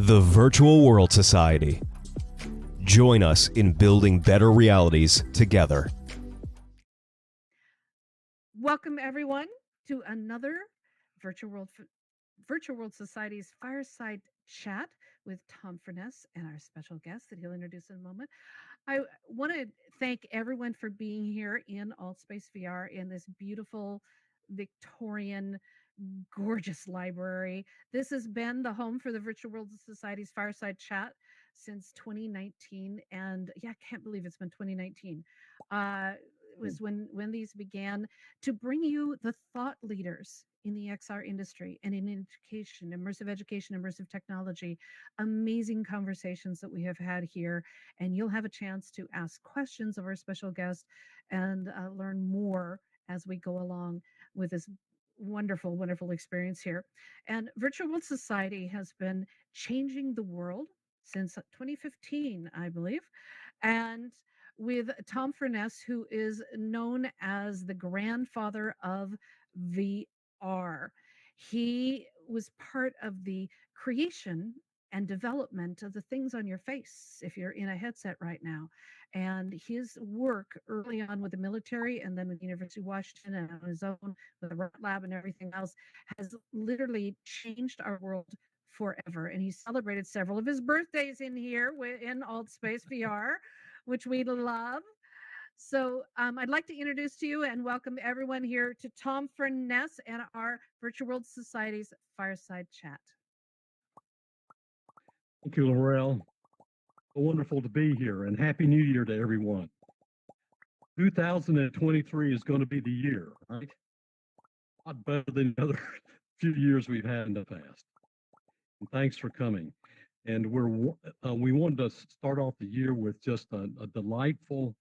The Virtual World Society. Join us in building better realities together. Welcome, everyone, to another Virtual World Society's Fireside Chat with Tom Furness and our special guest that he'll introduce in a moment. I want to thank everyone for being here in AltSpace VR in this beautiful Victorian, gorgeous library. This has been the home for the Virtual World Society's Fireside Chat since 2019, and yeah, I can't believe it's been 2019. It was when these began to bring you the thought leaders in the XR industry and in education, immersive technology. Amazing conversations that we have had here, and you'll have a chance to ask questions of our special guest and learn more as we go along with this wonderful experience here. And Virtual World Society has been changing the world since 2015, I believe. And with Tom Furness, who is known as the grandfather of VR. He was part of the creation and development of the things on your face if you're in a headset right now. And his work early on with the military and then with the University of Washington and on his own with the Rocket Lab and everything else has literally changed our world forever. And he celebrated several of his birthdays in here in AltSpace VR, which we love. So I'd like to introduce to you and welcome everyone here to Tom Furness and our Virtual World Society's Fireside Chat. Thank you, Laurel. So wonderful to be here, and Happy New Year to everyone. 2023 is going to be the year, right? A lot better than the other few years we've had in the past. And thanks for coming. And we wanted to start off the year with just a delightful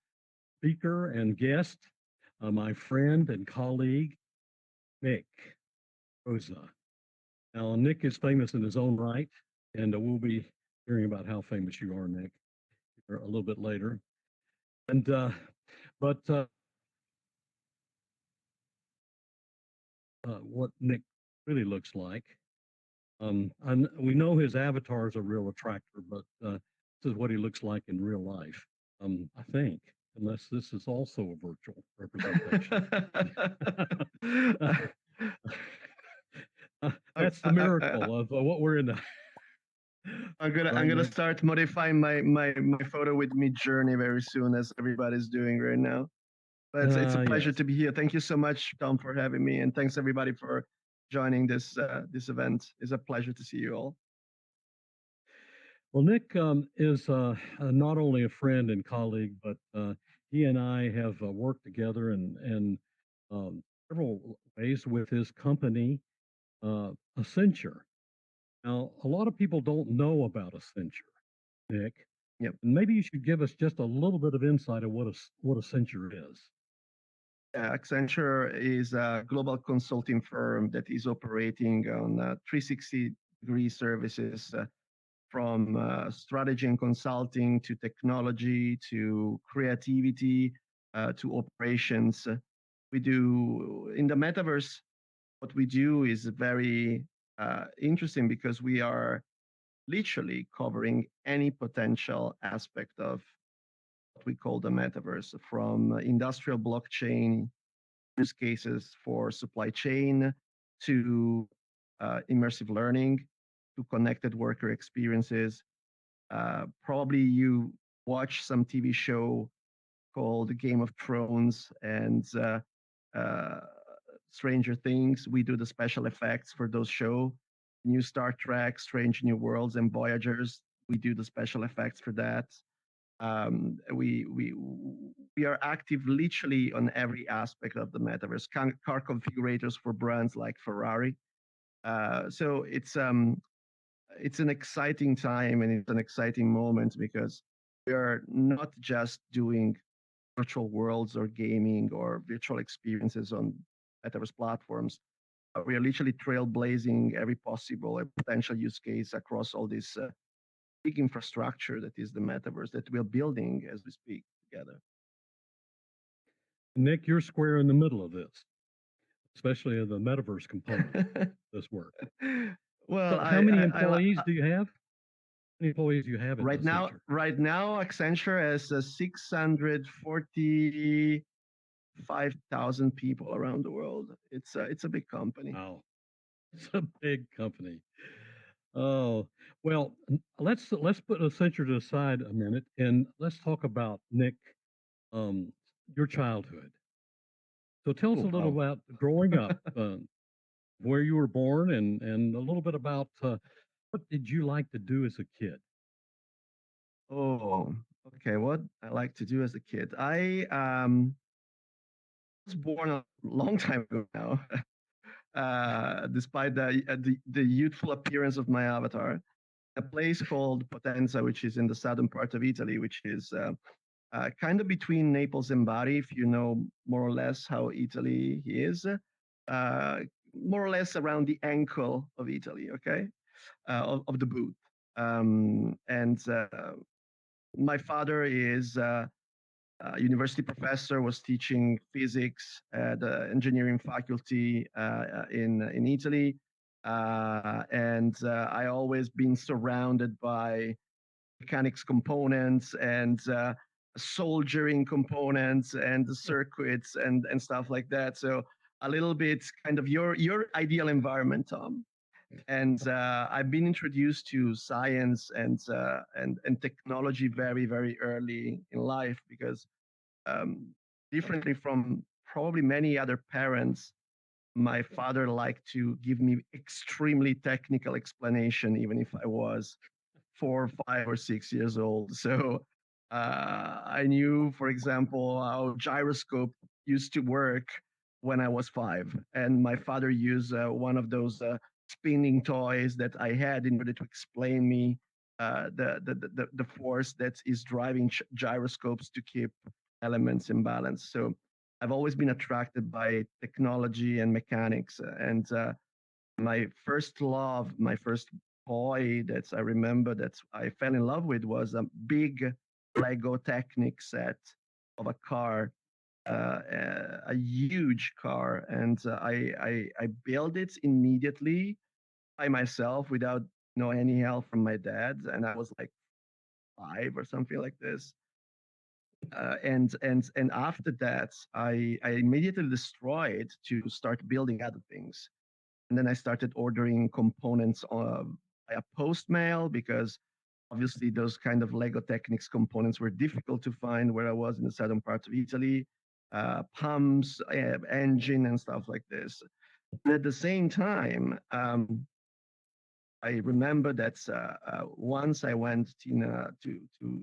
speaker and guest, my friend and colleague, Rosa. Now, Nick is famous in his own right, and we'll be hearing about how famous you are, Nick, a little bit later. And what Nick really looks like. And we know his avatar is a real attractor, but this is what he looks like in real life, I think, unless this is also a virtual representation. That's the miracle of what we're in. I'm gonna start modifying my photo with Midjourney very soon, as everybody's doing right now. But it's a pleasure to be here. Thank you so much, Tom, for having me, and thanks everybody for joining this event. It's a pleasure to see you all. Well, Nick is not only a friend and colleague, but he and I have worked together in several ways with his company, Accenture. Now, a lot of people don't know about Accenture, Nick. Yep. And maybe you should give us just a little bit of insight of what Accenture is. Accenture is a global consulting firm that is operating on 360-degree services from strategy and consulting to technology to creativity to operations. We do in the metaverse. What we do is very interesting because we are literally covering any potential aspect of what we call the metaverse, from industrial blockchain use cases for supply chain to immersive learning to connected worker experiences. Probably you watch some TV show called Game of Thrones and Stranger Things. We do the special effects for those shows. New Star Trek, Strange New Worlds, and Voyagers. We do the special effects for that. We are active literally on every aspect of the metaverse. Car configurators for brands like Ferrari. So it's an exciting time and it's an exciting moment because we are not just doing virtual worlds or gaming or virtual experiences on metaverse platforms. We are literally trailblazing every possible potential use case across all this big infrastructure that is the metaverse that we're building as we speak together. Nick, you're square in the middle of this, especially in the metaverse component of this work. Well, so how many employees do you have? many employees do you have at Right now, Accenture? right now, Accenture has 645,000 people around the world. It's a big company. Wow, it's a big company. Oh, well, let's put Accenture to the side a minute and let's talk about Nick, um, your childhood. So tell us Oh, a little wow. about growing up, where you were born, and a little bit about what did you like to do as a kid? Oh, okay. What I like to do as a kid. I was born a long time ago now, despite the youthful appearance of my avatar. A place called Potenza, which is in the southern part of Italy, which is kind of between Naples and Bari, if you know more or less how Italy is. More or less around the ankle of Italy, okay, of the boot. And my father is university professor, was teaching physics at the engineering faculty in Italy. And I always been surrounded by mechanics components and soldering components and the circuits and stuff like that. So a little bit kind of your ideal environment, Tom. And I've been introduced to science and technology very early in life because um, differently from probably many other parents, my father liked to give me extremely technical explanation, even if I was 4, 5, or 6 years old. So I knew, for example, how gyroscope used to work when I was 5, and my father used one of those spinning toys that I had in order to explain me the force that is driving gyroscopes to keep elements in balance. So I've always been attracted by technology and mechanics, and my first love, my first toy that I remember that I fell in love with was a big Lego Technic set of a car, a huge car, and I built it immediately by myself without any help from my dad, and I was like 5 or something like this. And after that, I immediately destroyed to start building other things. And then I started ordering components via post mail because obviously those kind of Lego Technics components were difficult to find where I was in the southern parts of Italy, pumps, engine, and stuff like this. And at the same time, I remember that once I went to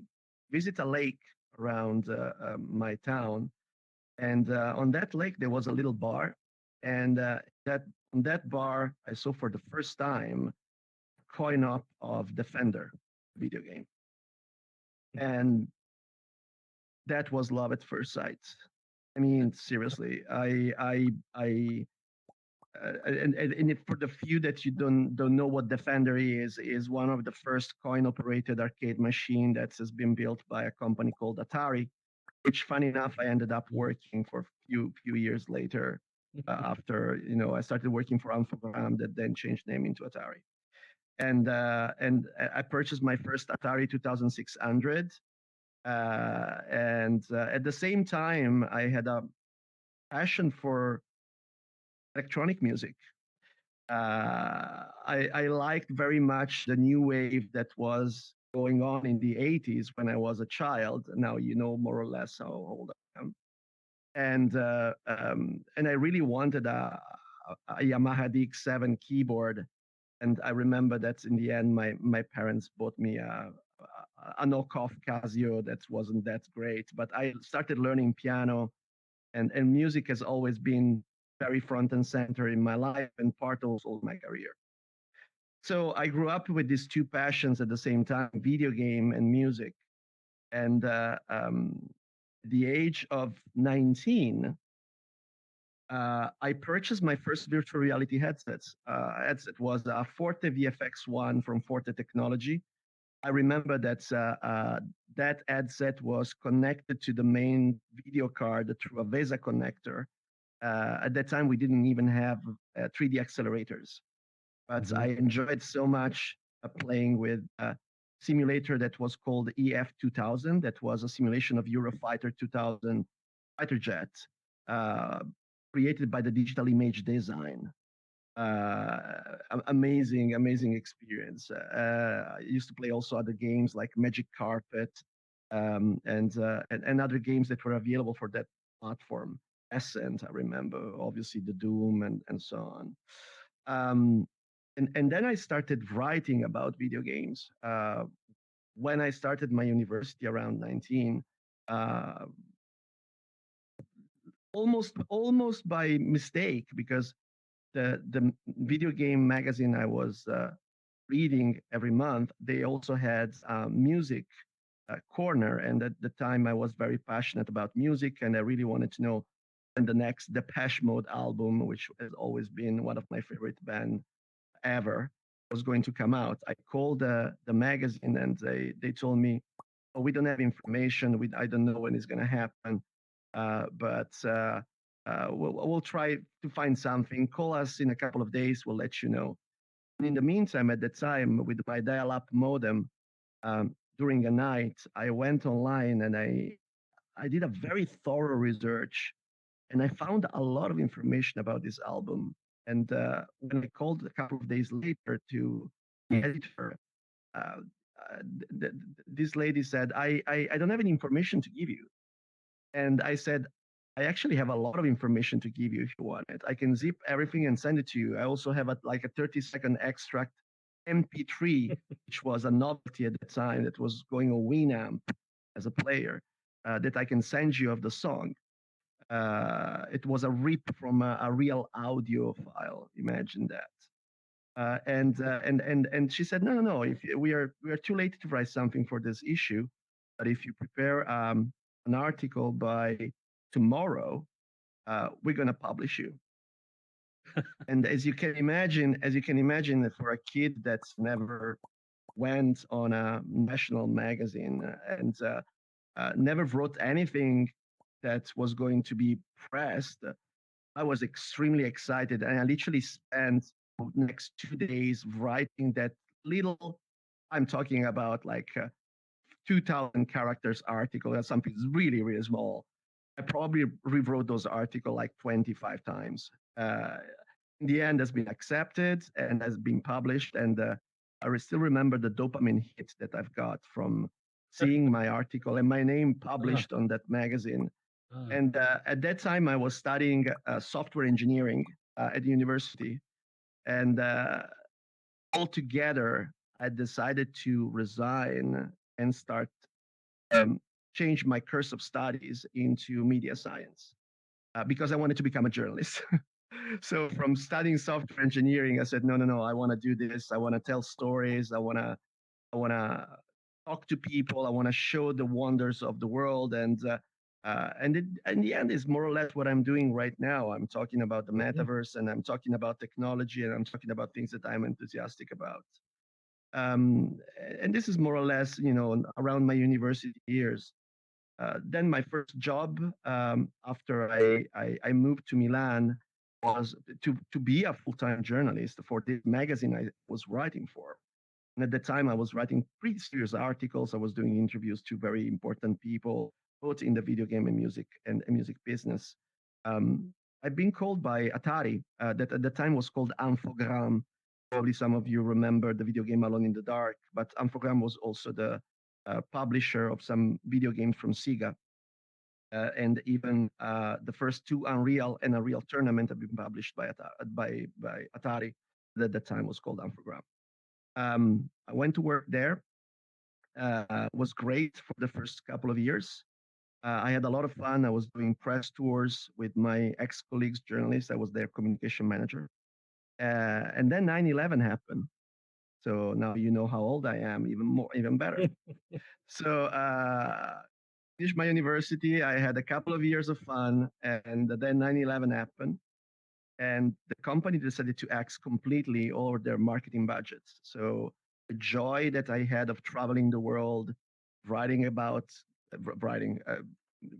visit a lake around my town, and on that lake there was a little bar, and that on that bar I saw for the first time a coin op of Defender video game, and that was love at first sight. I mean, seriously, and if for the few that you don't know what Defender is one of the first coin operated arcade machine that has been built by a company called Atari, which funny enough I ended up working for a few years later after I started working for Infogram that then changed name into Atari. And I purchased my first Atari 2600, and at the same time I had a passion for electronic music. I liked very much the new wave that was going on in the 80s when I was a child. Now you know more or less how old I am. And I really wanted a Yamaha DX7 keyboard. And I remember that in the end, my parents bought me a knockoff Casio that wasn't that great. But I started learning piano, and music has always been very front and center in my life and part also of my career. So I grew up with these two passions at the same time: video game and music. And the age of 19, I purchased my first virtual reality headsets. Headset was a Forte VFX1 from Forte Technology. I remember that that headset was connected to the main video card through a VESA connector. At that time, we didn't even have 3D accelerators, but I enjoyed so much playing with simulator that was called EF 2000. That was a simulation of Eurofighter 2000 fighter jet, uh, created by the Digital Image Design. Amazing experience. I used to play also other games like Magic Carpet, and other games that were available for that platform. Ascent, I remember, obviously the Doom and so on. Um, and then I started writing about video games. When I started my university around 19, uh, almost by mistake, because the video game magazine I was reading every month, they also had music corner, and at the time I was very passionate about music, and I really wanted to know when the next Depeche Mode album, which has always been one of my favorite band ever, was going to come out. I called the magazine, and they told me, "Oh, we don't have information. I don't know when it's going to happen, but we'll try to find something. Call us in a couple of days. We'll let you know." And in the meantime, at the time, with my dial-up modem, during a night, I went online and I did a very thorough research, and I found a lot of information about this album. And when I called a couple of days later to the editor, uh, this lady said, I don't have any information to give you. And I said, I actually have a lot of information to give you if you want it. I can zip everything and send it to you. I also have like a 30-second extract MP3, which was a novelty at the time that was going on Winamp as a player, that I can send you of the song. It was a rip from a real audio file. Imagine that. And she said, no. If we are too late to write something for this issue, but if you prepare an article by tomorrow, we're going to publish you. And as you can imagine, for a kid that's never went on a national magazine and never wrote anything that was going to be pressed, I was extremely excited, and I literally spent the next 2 days writing that little. I'm talking about like 2,000 characters article. That's something really small. I probably rewrote those articles like 25 times. In the end, has been accepted and has been published, and I still remember the dopamine hit that I've got from seeing my article and my name published on that magazine. And at that time, I was studying software engineering at the university. And altogether, I decided to resign and start change my course of studies into media science because I wanted to become a journalist. So from studying software engineering, I said, no, I want to do this. I want to tell stories. I want to talk to people. I want to show the wonders of the world. And in the end is more or less what I'm doing right now. I'm talking about the metaverse, and I'm talking about technology, and I'm talking about things that I'm enthusiastic about. And this is more or less, around my university years. Then my first job after I moved to Milan was to be a full-time journalist for this magazine I was writing for. And at the time, I was writing pretty serious articles. I was doing interviews to very important people, both in the video game and music business. I've been called by Atari, that at the time was called Infogram. Probably some of you remember the video game Alone in the Dark, but Infogram was also the publisher of some video games from Sega. And even the first two Unreal and Unreal Tournament have been published by Atari. That at the time was called Infogram. I went to work there. Was great for the first couple of years. I had a lot of fun. I was doing press tours with my ex-colleagues, journalists. I was their communication manager. And then 9/11 happened. So now you know how old I am, even better. So finished my university. I had a couple of years of fun, and then 9/11 happened, and the company decided to axe completely all of their marketing budgets. So the joy that I had of traveling the world, writing about, writing,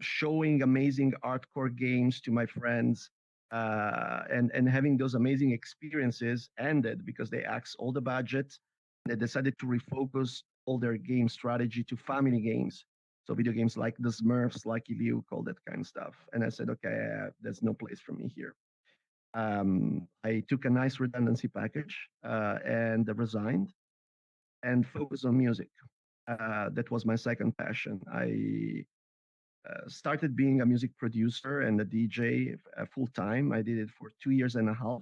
showing amazing hardcore games to my friends, and having those amazing experiences ended because they axed all the budget. They decided to refocus all their game strategy to family games. So video games like the Smurfs, Lucky Luke, all that kind of stuff. And I said, okay, there's no place for me here. I took a nice redundancy package and resigned and focused on music. That was my second passion. I started being a music producer and a DJ full time. I did it for 2 years and a half.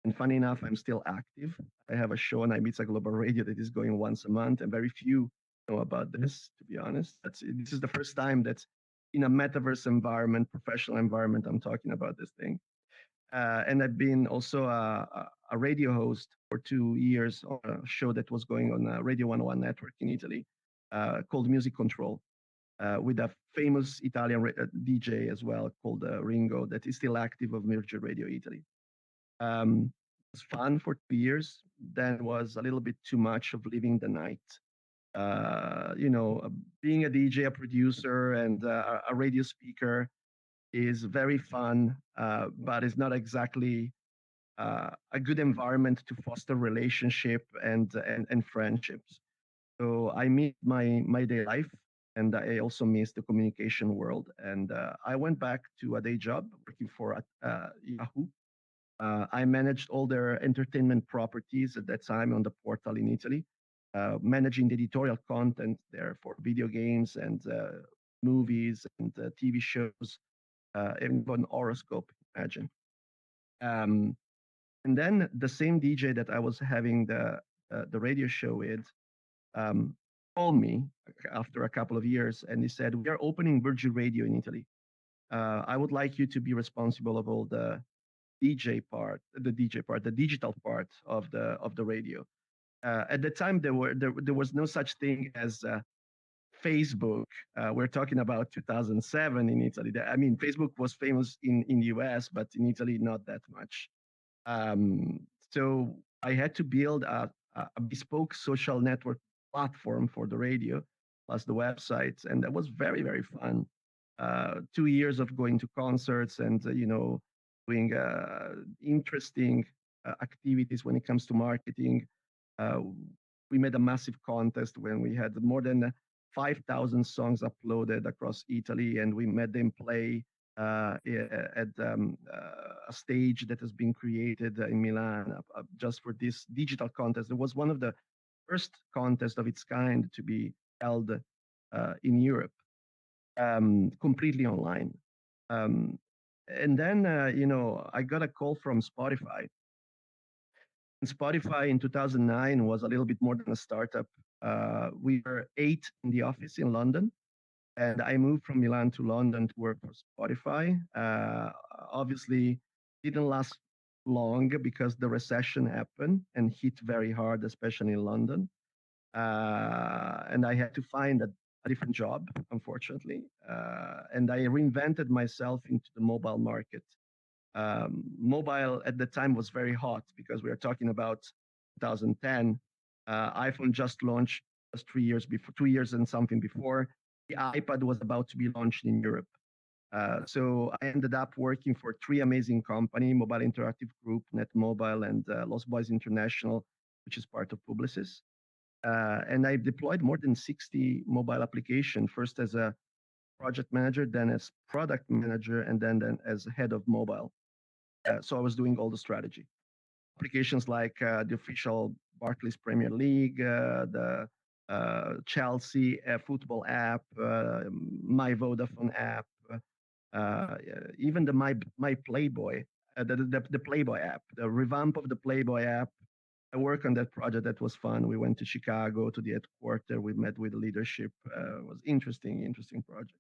And funny enough, I'm still active. I have a show on Ibiza Global Radio that is going once a month, and very few know about this, to be honest. This is the first time that in a metaverse environment, professional environment, I'm talking about this thing. And I've been also a radio host for 2 years on a show that was going on Radio 101 network in Italy called Music Control. With a famous Italian DJ as well called Ringo that is still active of Virgin Radio Italy. It was fun for 2 years. Then was a little bit too much of living the night. Being a DJ, a producer, and a radio speaker is very fun, but it's not exactly a good environment to foster relationship and friendships. So I miss my day life, and I also miss the communication world. And I went back to a day job working for Yahoo. I managed all their entertainment properties at that time on the portal in Italy, managing the editorial content there for video games and movies and TV shows, even horoscope, imagine. And then the same DJ that I was having the radio show with called me after a couple of years, and he said, "We are opening Virgin Radio in Italy. I would like you to be responsible of all the the digital part of the radio." At the time, there was no such thing as Facebook. We're talking about 2007 in Italy. I mean, Facebook was famous in the US, but in Italy, not that much. So I had to build a bespoke social network platform for the radio, plus the websites, and that was very, very fun. 2 years of going to concerts and doing interesting activities when it comes to marketing. We made a massive contest when we had more than 5,000 songs uploaded across Italy, and we made them play at a stage that has been created in Milan just for this digital contest. It was one of the first contests of its kind to be held in Europe, completely online. And then, I got a call from Spotify. And Spotify in 2009 was a little bit more than a startup. We were 8 in the office in London. And I moved from Milan to London to work for Spotify. Obviously, didn't last long because the recession happened and hit very hard, especially in London. And I had to find a different job, unfortunately. And I reinvented myself into the mobile market. Mobile at the time was very hot because we are talking about 2010. iPhone just launched just 3 years before, 2 years and something before. The iPad was about to be launched in Europe. So I ended up working for 3 amazing companies, Mobile Interactive Group, NetMobile, and Lost Boys International, which is part of Publicis. And I deployed more than 60 mobile applications, first as a project manager, then as product manager, and then as head of mobile. So I was doing all the strategy. Applications like the official Barclays Premier League, the Chelsea football app, My Vodafone app, even the My Playboy, the Playboy app, the revamp of the Playboy app. I worked on that project. That was fun. We went to Chicago to the headquarters. We met with the leadership. It was interesting project.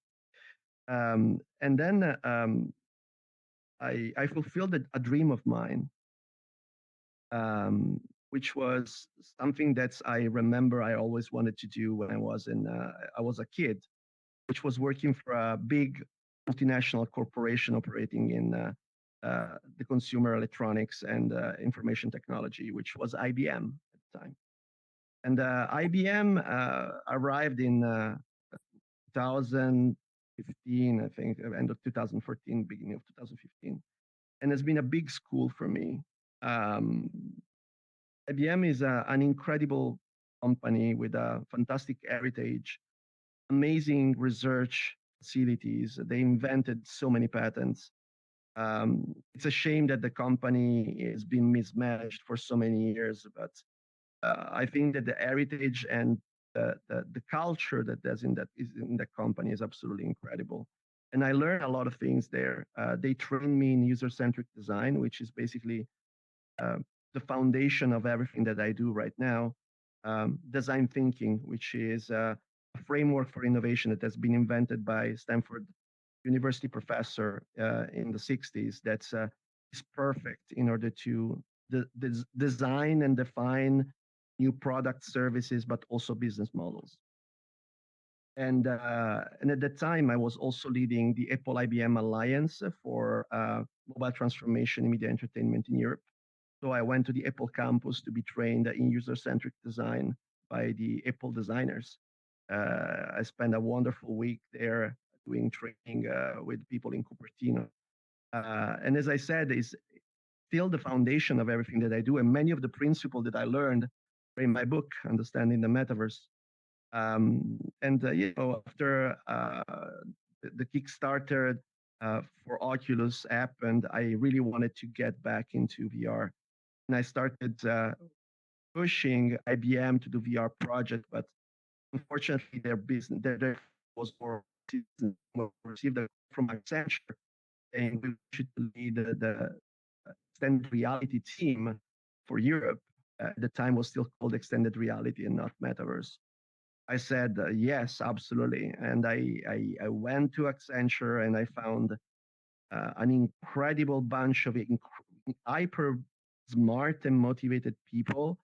And then I fulfilled a dream of mine, which was something that I remember I always wanted to do when I was a kid, which was working for a big multinational corporation operating in the consumer electronics and information technology, which was IBM at the time. And IBM arrived in 2015, I think, end of 2014, beginning of 2015, and has been a big school for me. IBM is an incredible company with a fantastic heritage, amazing research facilities. They invented so many patents. It's a shame that the company has been mismanaged for so many years, but I think that the heritage and the culture that is in the company is absolutely incredible. And I learned a lot of things there. They trained me in user-centric design, which is basically uh, the foundation of everything that I do right now. Design thinking, which is a framework for innovation that has been invented by Stanford University professor in the 60s that's is perfect in order to design and define new product services, but also business models. And at that time, I was also leading the Apple IBM Alliance for mobile transformation in media entertainment in Europe. So I went to the Apple campus to be trained in user-centric design by the Apple designers. I spent a wonderful week there doing training with people in Cupertino. And as I said, is still the foundation of everything that I do. And many of the principles that I learned are in my book, Understanding the Metaverse. After the Kickstarter for Oculus happened, I really wanted to get back into VR. And I started pushing IBM to do VR project, but unfortunately, their was more received from Accenture, saying we should lead the extended reality team for Europe. At the time was still called extended reality and not metaverse. I said yes, absolutely, and I went to Accenture and I found an incredible bunch of hyper smart and motivated people,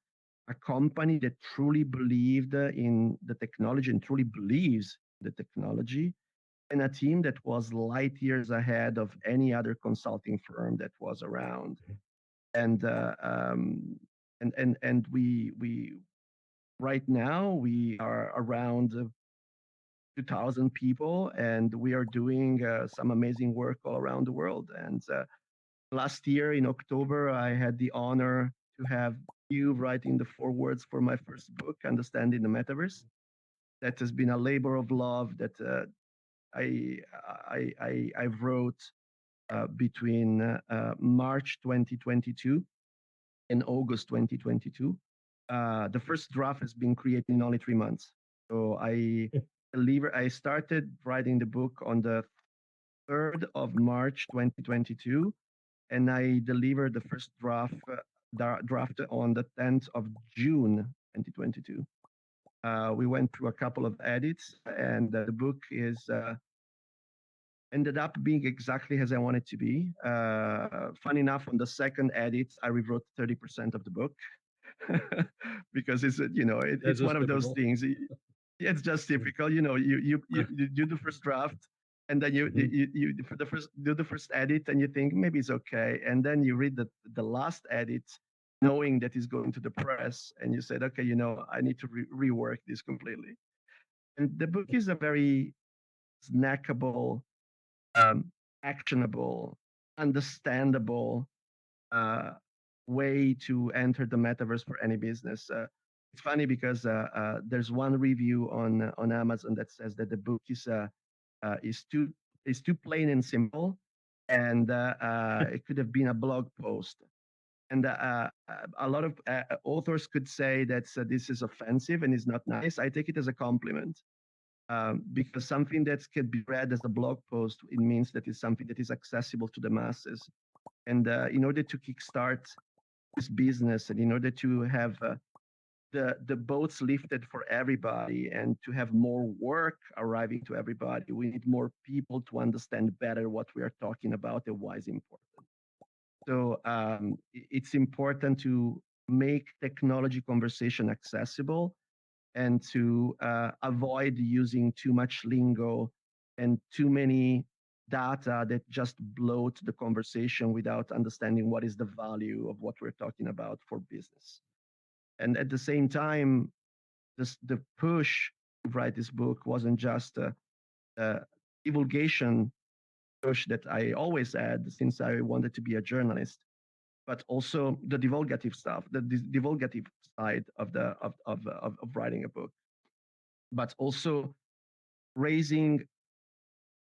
a company that truly believed in the technology and truly believes the technology, and a team that was light years ahead of any other consulting firm that was around. And we right now we are around 2,000 people, and we are doing some amazing work all around the world. And last year in October, I had the honor to have you writing the forewords for my first book, Understanding the Metaverse. That has been a labor of love that I wrote between March 2022 and August 2022. The first draft has been created in only 3 months. So I started writing the book on the 3rd of March 2022, and I delivered the first draft on the 10th of June 2022. We went through a couple of edits, and the book is ended up being exactly as I wanted to be. Fun enough, on the second edit, I rewrote 30% of the book because it's one of those things. It's just typical, you do the first draft, and then you for the first do the first edit, and you think maybe it's okay, and then you read the last edit, knowing that it's going to the press, and you said, okay, I need to rework this completely. And the book is a very snackable, actionable, understandable way to enter the metaverse for any business. It's funny because there's one review on Amazon that says that the book is too plain and simple, and it could have been a blog post. And a lot of authors could say that this is offensive and is not nice. I take it as a compliment. Because something that can be read as a blog post, it means that it's something that is accessible to the masses. And in order to kickstart this business, and in order to have the boats lifted for everybody, and to have more work arriving to everybody, we need more people to understand better what we are talking about and why it's important. So it's important to make technology conversation accessible, and to avoid using too much lingo and too many data that just bloat the conversation without understanding what is the value of what we're talking about for business. And at the same time, the push to write this book wasn't just a divulgation push that I always had since I wanted to be a journalist, but also the divulgative stuff, the divulgative side of writing a book, but also raising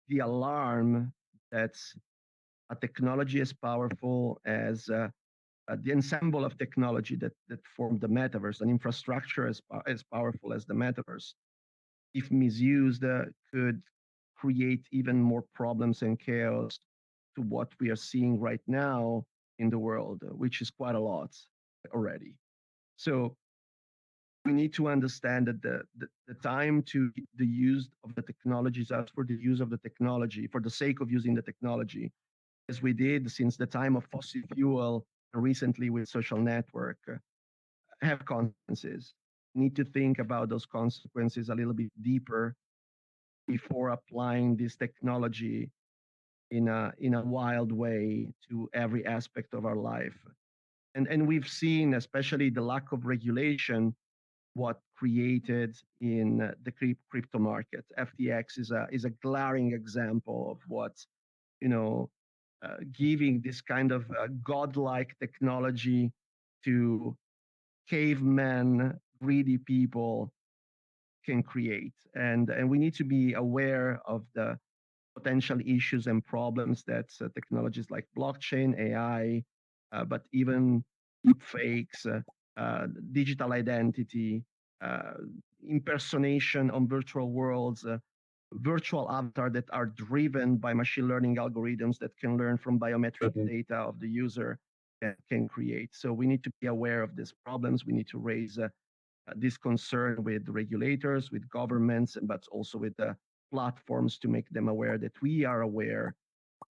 the alarm that a technology as powerful as the ensemble of technology that formed the metaverse, an infrastructure as powerful as the metaverse, if misused, could create even more problems and chaos to what we are seeing right now in the world, which is quite a lot already. So we need to understand that the time to the use of the technologies as for the use of the technology, for the sake of using the technology, as we did since the time of fossil fuel and recently with social network, have consequences. Need to think about those consequences a little bit deeper before applying this technology in a wild way to every aspect of our life. And we've seen, especially the lack of regulation, what created in the crypto market. FTX is a glaring example of what, giving this kind of godlike technology to caveman greedy people can create. And we need to be aware of the potential issues and problems that technologies like blockchain, AI, but even fakes, digital identity, uh, impersonation on virtual worlds, virtual avatar that are driven by machine learning algorithms that can learn from biometric data of the user can create. So we need to be aware of these problems. We need to raise this concern with regulators, with governments, but also with the platforms to make them aware that we are aware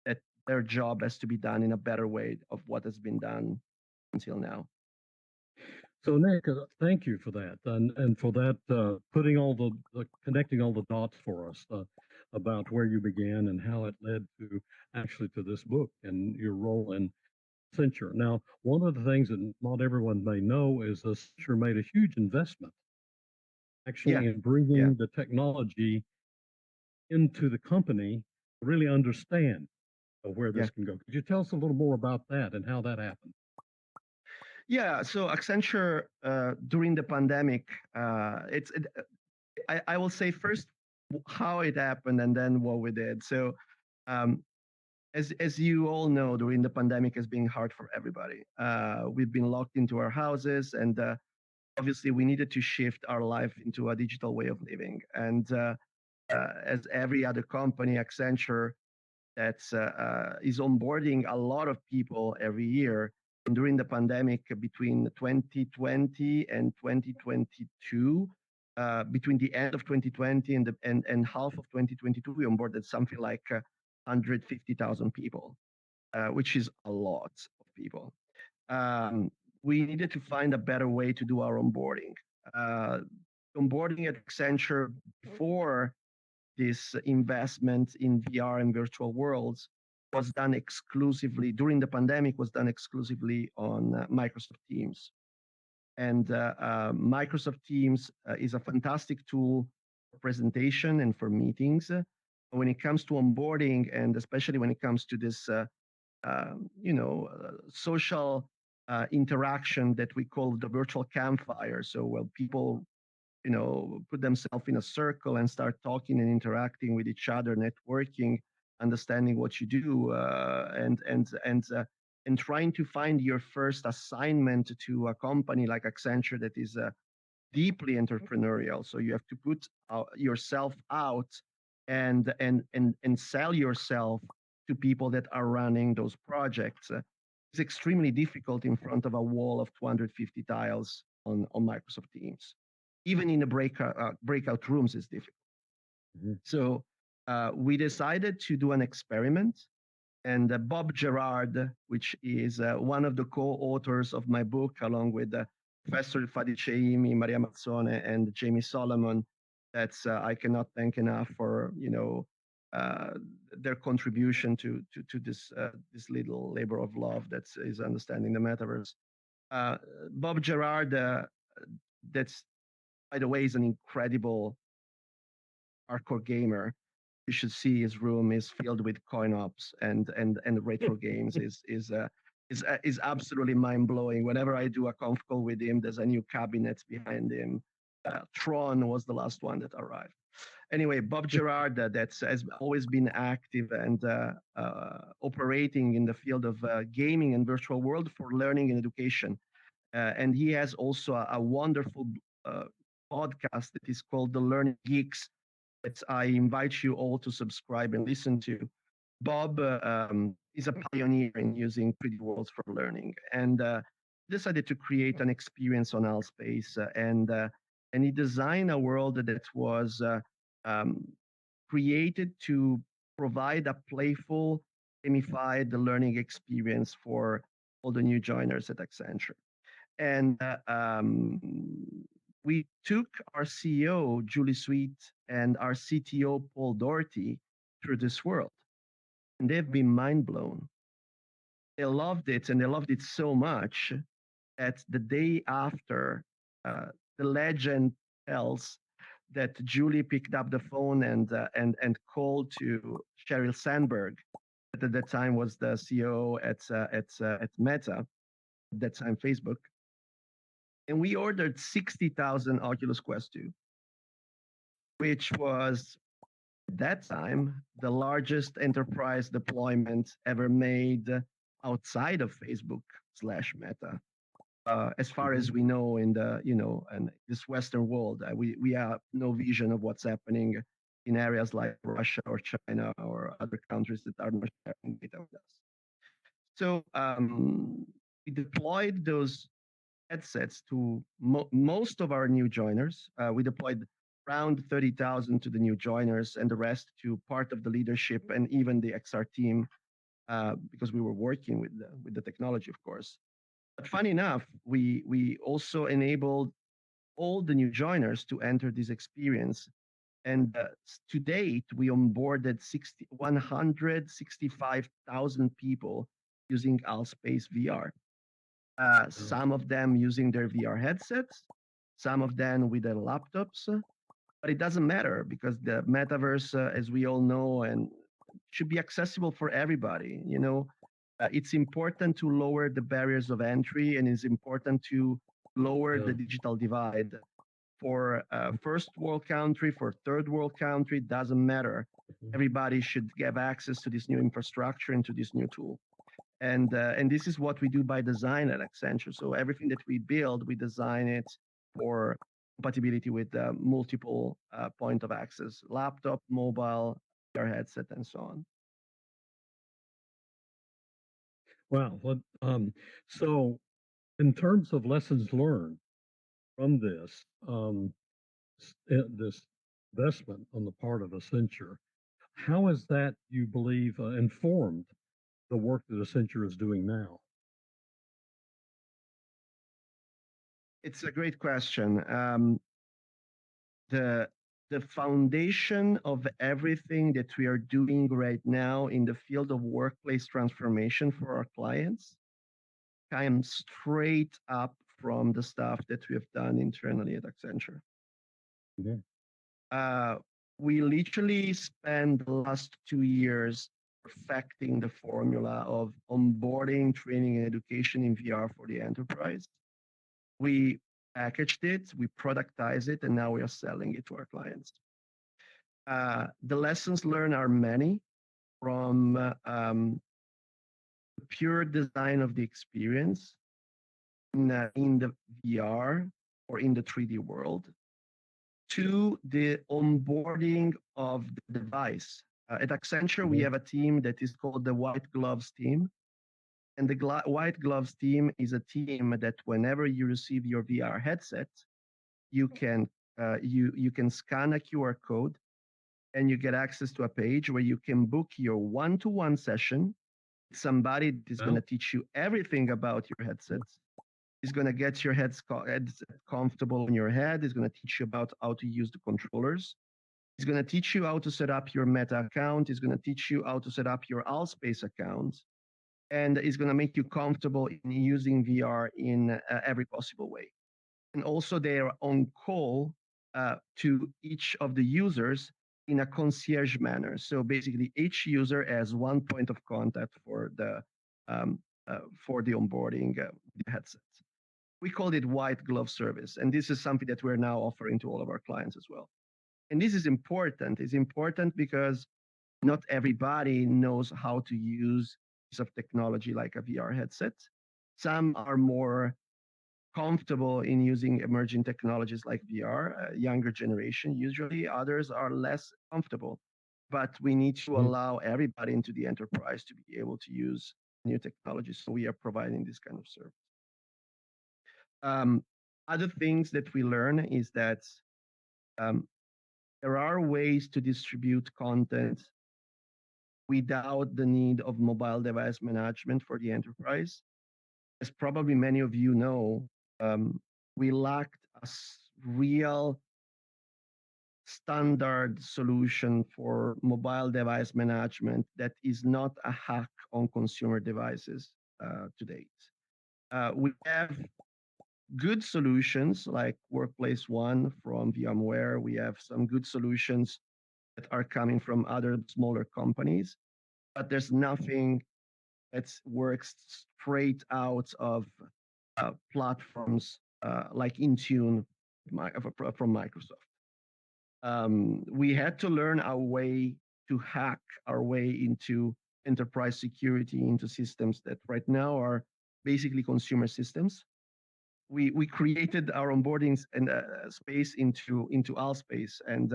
that their job has to be done in a better way of what has been done until now. So Nick, thank you for that, and for that putting all the connecting all the dots for us about where you began and how it led to actually to this book and your role in Accenture. Now, one of the things that not everyone may know is Accenture made a huge investment actually in bringing the technology into the company to really understand where this can go. Could you tell us a little more about that and how that happened? Yeah, so Accenture during the pandemic, I will say first how it happened and then what we did. So as you all know, during the pandemic has been hard for everybody. We've been locked into our houses, and obviously we needed to shift our life into a digital way of living. And as every other company, Accenture that's is onboarding a lot of people every year. And during the pandemic, between 2020 and 2022, between the end of 2020 and half of 2022, we onboarded something like 150,000 people, which is a lot of people. We needed to find a better way to do our onboarding. Onboarding at Accenture before this investment in VR and virtual worlds was done exclusively during the pandemic, was done exclusively on Microsoft Teams. And Microsoft Teams is a fantastic tool for presentation and for meetings. When it comes to onboarding, and especially when it comes to this, social interaction that we call the virtual campfire. So when people put themselves in a circle and start talking and interacting with each other, networking, understanding what you do, and trying to find your first assignment to a company like Accenture that is deeply entrepreneurial. So you have to put yourself out and sell yourself to people that are running those projects. It's extremely difficult in front of a wall of 250 tiles on Microsoft Teams. Even in the breakout rooms is difficult. Mm-hmm. So we decided to do an experiment, and Bob Gerard, which is one of the co-authors of my book, along with Professor Fadi Cheimi, Maria Mazzone, and Jamie Solomon, that's I cannot thank enough for their contribution to this this little labor of love that is understanding the metaverse. Bob Gerard, that's by the way, is an incredible hardcore gamer. You should see his room is filled with coin ops and retro games. Is is absolutely mind blowing. Whenever I do a conf call with him, there's a new cabinet behind him. Tron was the last one that arrived. Anyway, Bob Gerard, has always been active and operating in the field of gaming and virtual world for learning and education. And he has also a wonderful podcast that is called The Learning Geeks that I invite you all to subscribe and listen to. Bob is a pioneer in using 3D worlds for learning, and decided to create an experience on Alspace, and he designed a world that was um, created to provide a playful, gamified learning experience for all the new joiners at Accenture. And we took our CEO, Julie Sweet, and our CTO, Paul Doherty, through this world. And they've been mind blown. They loved it, and they loved it so much that the day after, the legend tells that Julie picked up the phone and called to Sheryl Sandberg, that at that time was the CEO at Meta, at that time Facebook, and we ordered 60,000 Oculus Quest 2, which was at that time the largest enterprise deployment ever made outside of Facebook/Meta. As far as we know in the and this Western world, we have no vision of what's happening in areas like Russia or China or other countries that are not sharing data with us. So we deployed those headsets to most of our new joiners. We deployed around 30,000 to the new joiners, and the rest to part of the leadership and even the XR team, because we were working with the technology, of course. But funny enough, we also enabled all the new joiners to enter this experience. And to date, we onboarded 165,000 people using Alspace VR. Some of them using their VR headsets, some of them with their laptops. But it doesn't matter, because the metaverse, as we all know, and should be accessible for everybody. It's important to lower the barriers of entry, and it's important to lower the digital divide. For first world country, for third world country, doesn't matter. Everybody should have access to this new infrastructure and to this new tool. And this is what we do by design at Accenture. So everything that we build, we design it for compatibility with multiple point of access: laptop, mobile, VR headset, and so on. Wow. So in terms of lessons learned from this, this investment on the part of Accenture, how has that, you believe, informed the work that Accenture is doing now? It's a great question. The foundation of everything that we are doing right now in the field of workplace transformation for our clients comes straight up from the stuff that we have done internally at Accenture. We literally spent the last 2 years perfecting the formula of onboarding, training, and education in VR for the enterprise. We packaged it, we productized it, and now we are selling it to our clients. The lessons learned are many, from the pure design of the experience in the VR or in the 3D world, to the onboarding of the device. At Accenture, we have a team that is called the White Gloves team. And the White Gloves team is a team that whenever you receive your VR headset, you can scan a QR code, and you get access to a page where you can book your one-to-one session. Somebody is going to teach you everything about your headsets. He's going to get your heads comfortable in your head. He's going to teach you about how to use the controllers. He's going to teach you how to set up your Meta account. He's going to teach you how to set up your Alspace account. And he's going to make you comfortable in using VR in every possible way. And also, they are on call to each of the users in a concierge manner. So basically, each user has one point of contact for the for the onboarding headsets. We called it white glove service, and this is something that we're now offering to all of our clients as well. And this is important. It's important because not everybody knows how to use piece of technology like a VR headset. Some are more comfortable in using emerging technologies like VR, younger generation usually. Others are less comfortable. But we need to allow everybody into the enterprise to be able to use new technologies. So we are providing this kind of service. Other things that we learn is that there are ways to distribute content without the need of mobile device management for the enterprise. As probably many of you know, we lacked a real standard solution for mobile device management that is not a hack on consumer devices to date. We have good solutions like Workplace One from VMware. We have some good solutions that are coming from other smaller companies, but there's nothing that works straight out of platforms like Intune from Microsoft. We had to learn our way to hack our way into enterprise security, into systems that right now are basically consumer systems. We created our onboarding and space into Allspace, and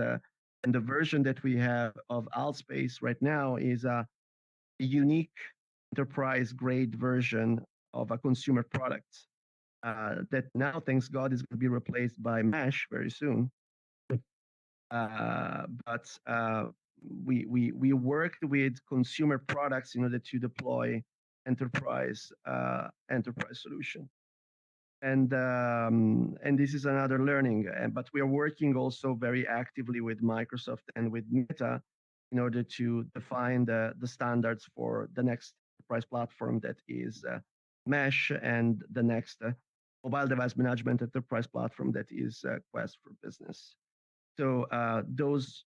the version that we have of Allspace right now is a unique enterprise grade version of a consumer product that now, thanks God, is going to be replaced by Mesh very soon. But we worked with consumer products in order to deploy enterprise solution. And this is another learning. But we are working also very actively with Microsoft and with Meta in order to define the standards for the next enterprise platform that is Mesh, and the next mobile device management enterprise platform that is Quest for Business. So those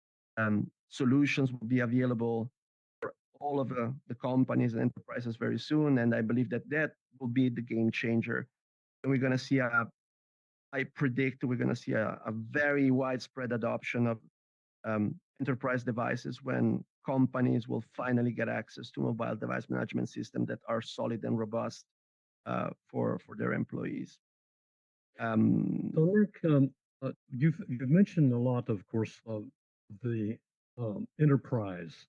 solutions will be available for all of the companies and enterprises very soon, and I believe that will be the game changer. And we're going to see I predict we're going to see a very widespread adoption of enterprise devices when companies will finally get access to mobile device management systems that are solid and robust for their employees. So, Nick, you've mentioned a lot, of course, of the enterprise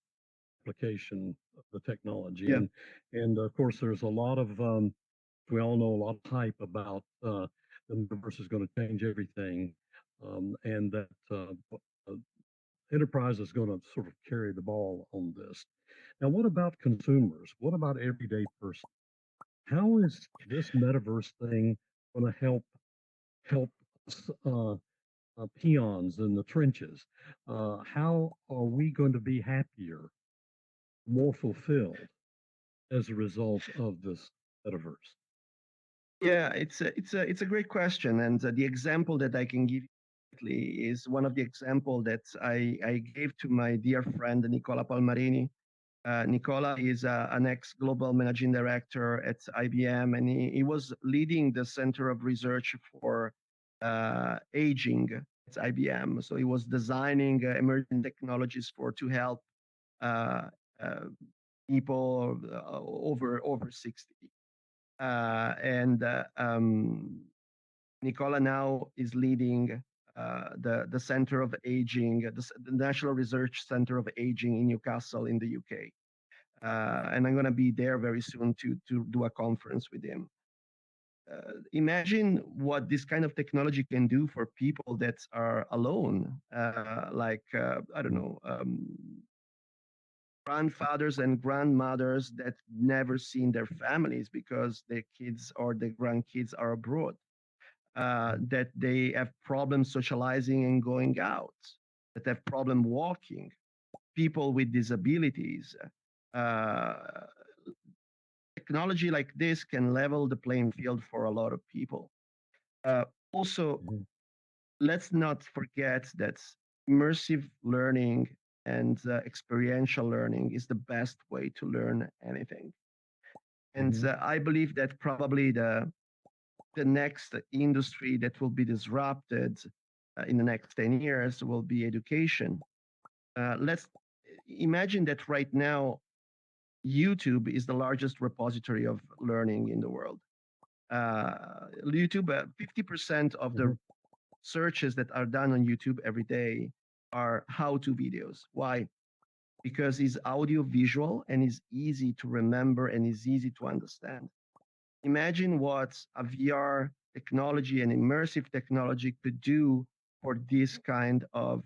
application of the technology, and of course, there's a lot of we all know a lot of hype about the metaverse is going to change everything, and that enterprise is going to sort of carry the ball on this. Now, what about consumers? What about everyday person? How is this metaverse thing going to help peons in the trenches? How are we going to be happier, more fulfilled as a result of this metaverse? Yeah, it's a great question, and the example that I can give you is one of the example that I gave to my dear friend Nicola Palmarini. Nicola is an ex-global managing director at IBM, and he was leading the Center of Research for Aging at IBM. So he was designing emerging technologies to help people over 60. Nicola now is leading the Center of Aging, the National Research Center of Aging in Newcastle in the UK. And I'm going to be there very soon to do a conference with him. Imagine what this kind of technology can do for people that are alone, like, I don't know, grandfathers and grandmothers that never seen their families because their kids or their grandkids are abroad, that they have problems socializing and going out, that have problem walking, people with disabilities. Technology like this can level the playing field for a lot of people. Also, let's not forget that immersive learning and experiential learning is the best way to learn anything. And I believe that probably the next industry that will be disrupted in the next 10 years will be education. Let's imagine that right now, YouTube is the largest repository of learning in the world. YouTube, 50% of the searches that are done on YouTube every day are how-to videos. Why? Because it's audio visual and is easy to remember and is easy to understand. Imagine what a VR technology and immersive technology could do for this kind of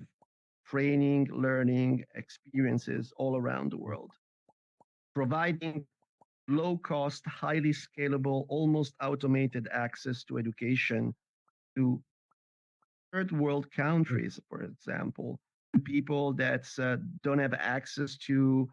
training, learning experiences all around the world. Providing low cost, highly scalable, almost automated access to education to third world countries, for example, to people that don't have access to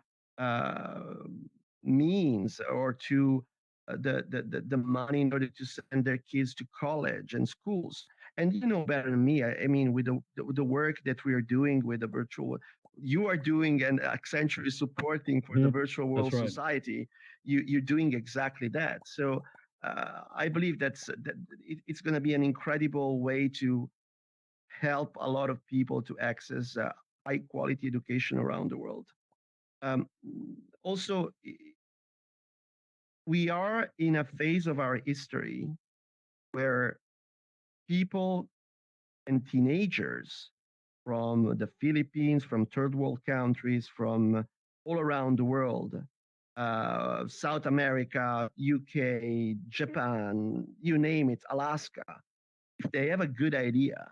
means or to the money in order to send their kids to college and schools. And you know better than me. I mean, with the work that we are doing with the virtual, you are doing, and Accenture is supporting for the virtual world society. You're doing exactly that. So I believe that it's going to be an incredible way to help a lot of people to access high quality education around the world. Also, we are in a phase of our history where people and teenagers from the Philippines, from third world countries, from all around the world, South America, UK, Japan, you name it, Alaska, if they have a good idea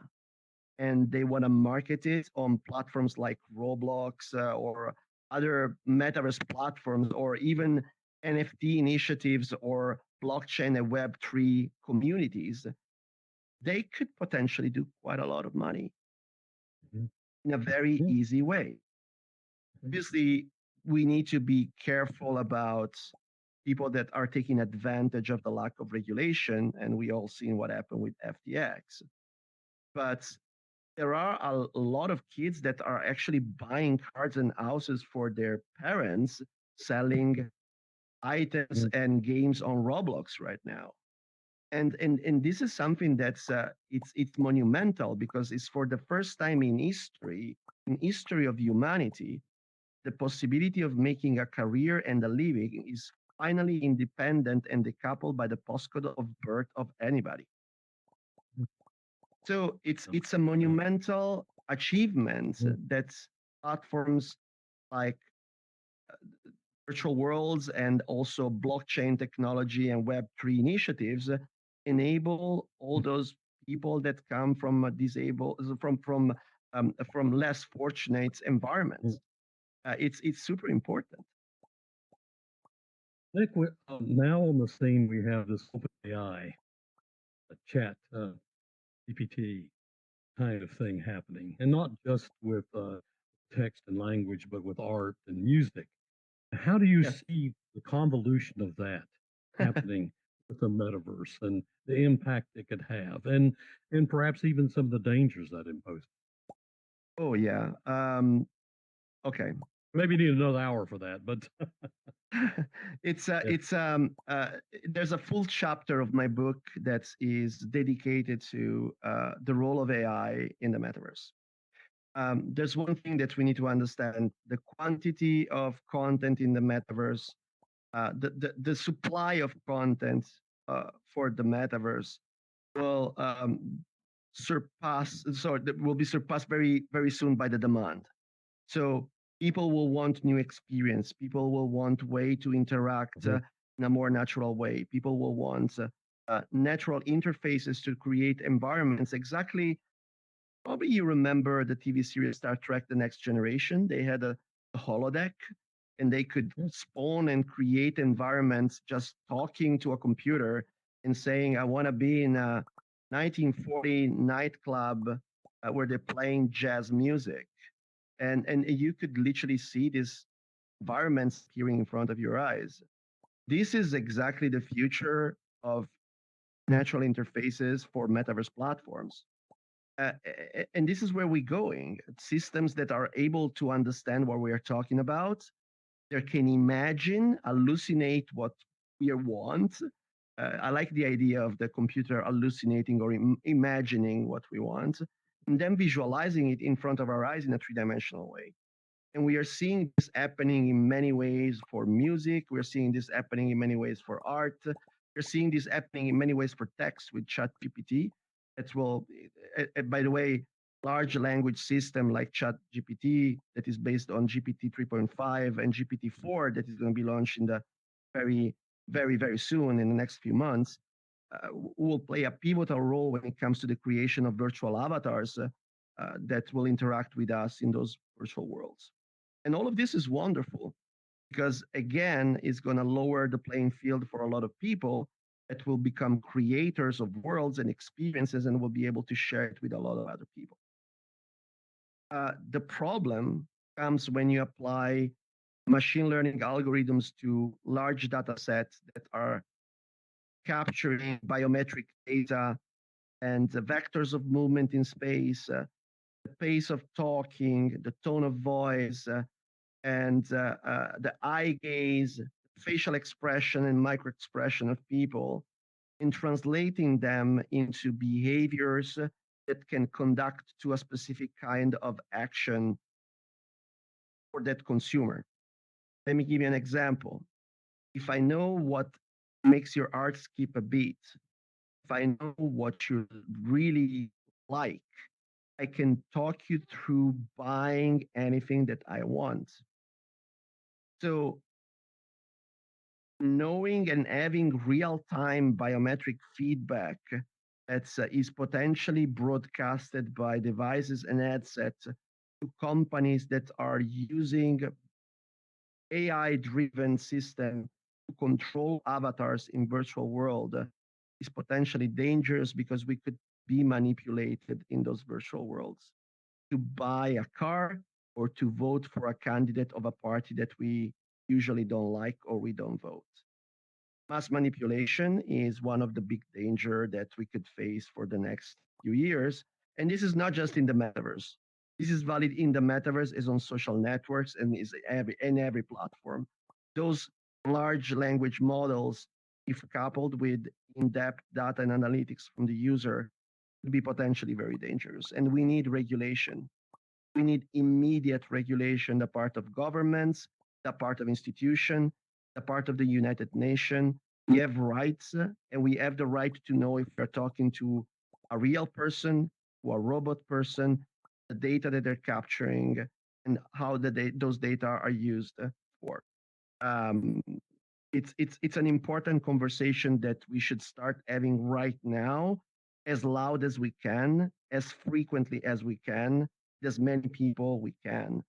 and they want to market it on platforms like Roblox or other metaverse platforms, or even NFT initiatives or blockchain and Web3 communities, they could potentially do quite a lot of money in a very easy way. Obviously, we need to be careful about people that are taking advantage of the lack of regulation, and we all seen what happened with FTX. But there are a lot of kids that are actually buying cars and houses for their parents, selling items and games on Roblox right now. And this is something that's it's monumental, because it's for the first time in history of humanity, the possibility of making a career and a living is finally independent and decoupled by the postcode of birth of anybody. So it's a monumental achievement that platforms like virtual worlds and also blockchain technology and Web3 initiatives enable all those people that come from from less fortunate environments. It's super important. Nick, now on the scene we have this OpenAI, a chat GPT kind of thing happening, and not just with text and language, but with art and music. How do you see the convolution of that happening with the metaverse and the impact it could have, and perhaps even some of the dangers that imposes? Oh yeah. Okay. Maybe need another hour for that, but there's a full chapter of my book that is dedicated to the role of AI in the metaverse. There's one thing that we need to understand: the quantity of content in the metaverse, the supply of content for the metaverse will will be surpassed very, very soon by the demand. So people will want new experience. People will want way to interact in a more natural way. People will want natural interfaces to create environments. Exactly. Probably you remember the TV series Star Trek: The Next Generation. They had a holodeck, and they could spawn and create environments just talking to a computer and saying, I want to be in a 1940 nightclub where they're playing jazz music. And you could literally see these environments appearing in front of your eyes. This is exactly the future of natural interfaces for metaverse platforms. And this is where we're going. Systems that are able to understand what we are talking about, they can imagine, hallucinate what we want. I like the idea of the computer hallucinating or imagining what we want, and then visualizing it in front of our eyes in a three-dimensional way. And we are seeing this happening in many ways for music. We're seeing this happening in many ways for art. We're seeing this happening in many ways for text with ChatGPT. That will, by the way, large language system like ChatGPT that is based on GPT 3.5 and GPT-4 that is going to be launched in the very soon in the next few months will play a pivotal role when it comes to the creation of virtual avatars that will interact with us in those virtual worlds. And all of this is wonderful because, again, it's going to lower the playing field for a lot of people that will become creators of worlds and experiences and will be able to share it with a lot of other people. The problem comes when you apply machine learning algorithms to large data sets that are capturing biometric data and the vectors of movement in space, the pace of talking, the tone of voice, and the eye gaze, facial expression, and micro expression of people, in translating them into behaviors that can conduct to a specific kind of action for that consumer. Let me give you an example. If I know what makes your heart skip a beat, if I know what you really like, I can talk you through buying anything that I want. So knowing and having real-time biometric feedback that is potentially broadcasted by devices and headsets to companies that are using AI-driven system to control avatars in virtual world is potentially dangerous because we could be manipulated in those virtual worlds to buy a car or to vote for a candidate of a party that we usually don't like or we don't vote. Mass manipulation is one of the big danger that we could face for the next few years. And this is not just in the metaverse. This is valid in the metaverse, is on social networks, and is in every platform. Those large language models, if coupled with in-depth data and analytics from the user, could be potentially very dangerous. And we need regulation. We need immediate regulation, the part of governments, the part of institutions, the part of the United Nations. We have rights, and we have the right to know if we're talking to a real person or a robot person, the data that they're capturing, and how those data are used for. It's an important conversation that we should start having right now, as loud as we can, as frequently as we can, as many people we can.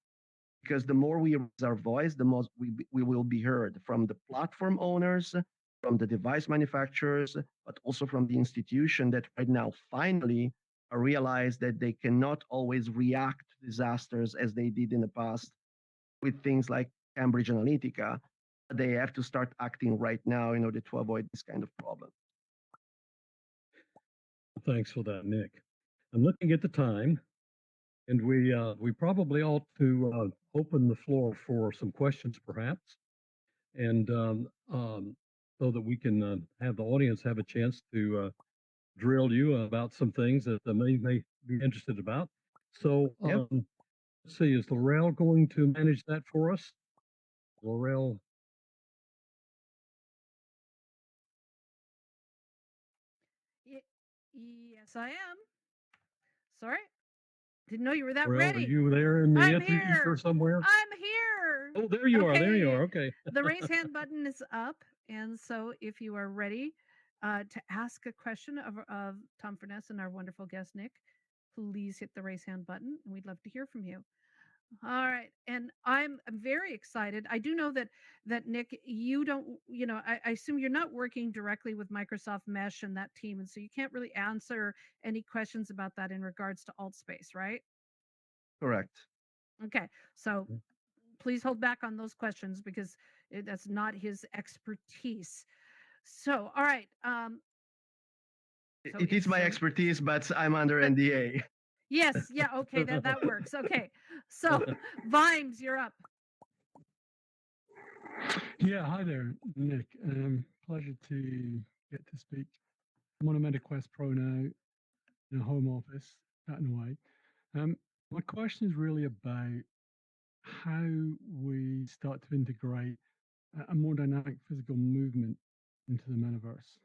Because the more we raise our voice, the more we will be heard from the platform owners, from the device manufacturers, but also from the institution that right now finally realize that they cannot always react to disasters as they did in the past with things like Cambridge Analytica. They have to start acting right now in order to avoid this kind of problem. Thanks for that, Nick. I'm looking at the time, and we probably ought to open the floor for some questions, perhaps, and so that we can have the audience have a chance to drill you about some things that they may be interested about. So Yep. let's see, is Laurel going to manage that for us? Laurel. Yes, I am. Sorry. Didn't know you were that Laurel, ready. are you there in the I'm ether here. somewhere? I'm here. Oh, there you are. There you are. Okay. Okay. The raise hand button is up. And so if you are ready to ask a question of Tom Furness and our wonderful guest, Nick, please hit the raise hand button. And we'd love to hear from you. All right. And I'm very excited. I do know that Nick, you don't, I assume you're not working directly with Microsoft Mesh and that team. And so you can't really answer any questions about that in regards to AltSpace, right? Correct. Okay. So please hold back on those questions because that's not his expertise. So, all right. It is my expertise, but I'm under NDA. Yes. Yeah. Okay. That works. Okay. So, Vimes, you're up. Yeah, hi there, Nick. pleasure to get to speak. I'm on a MetaQuest Pro now in a home office, chatting away. My question is really about how we start to integrate a more dynamic physical movement into the metaverse.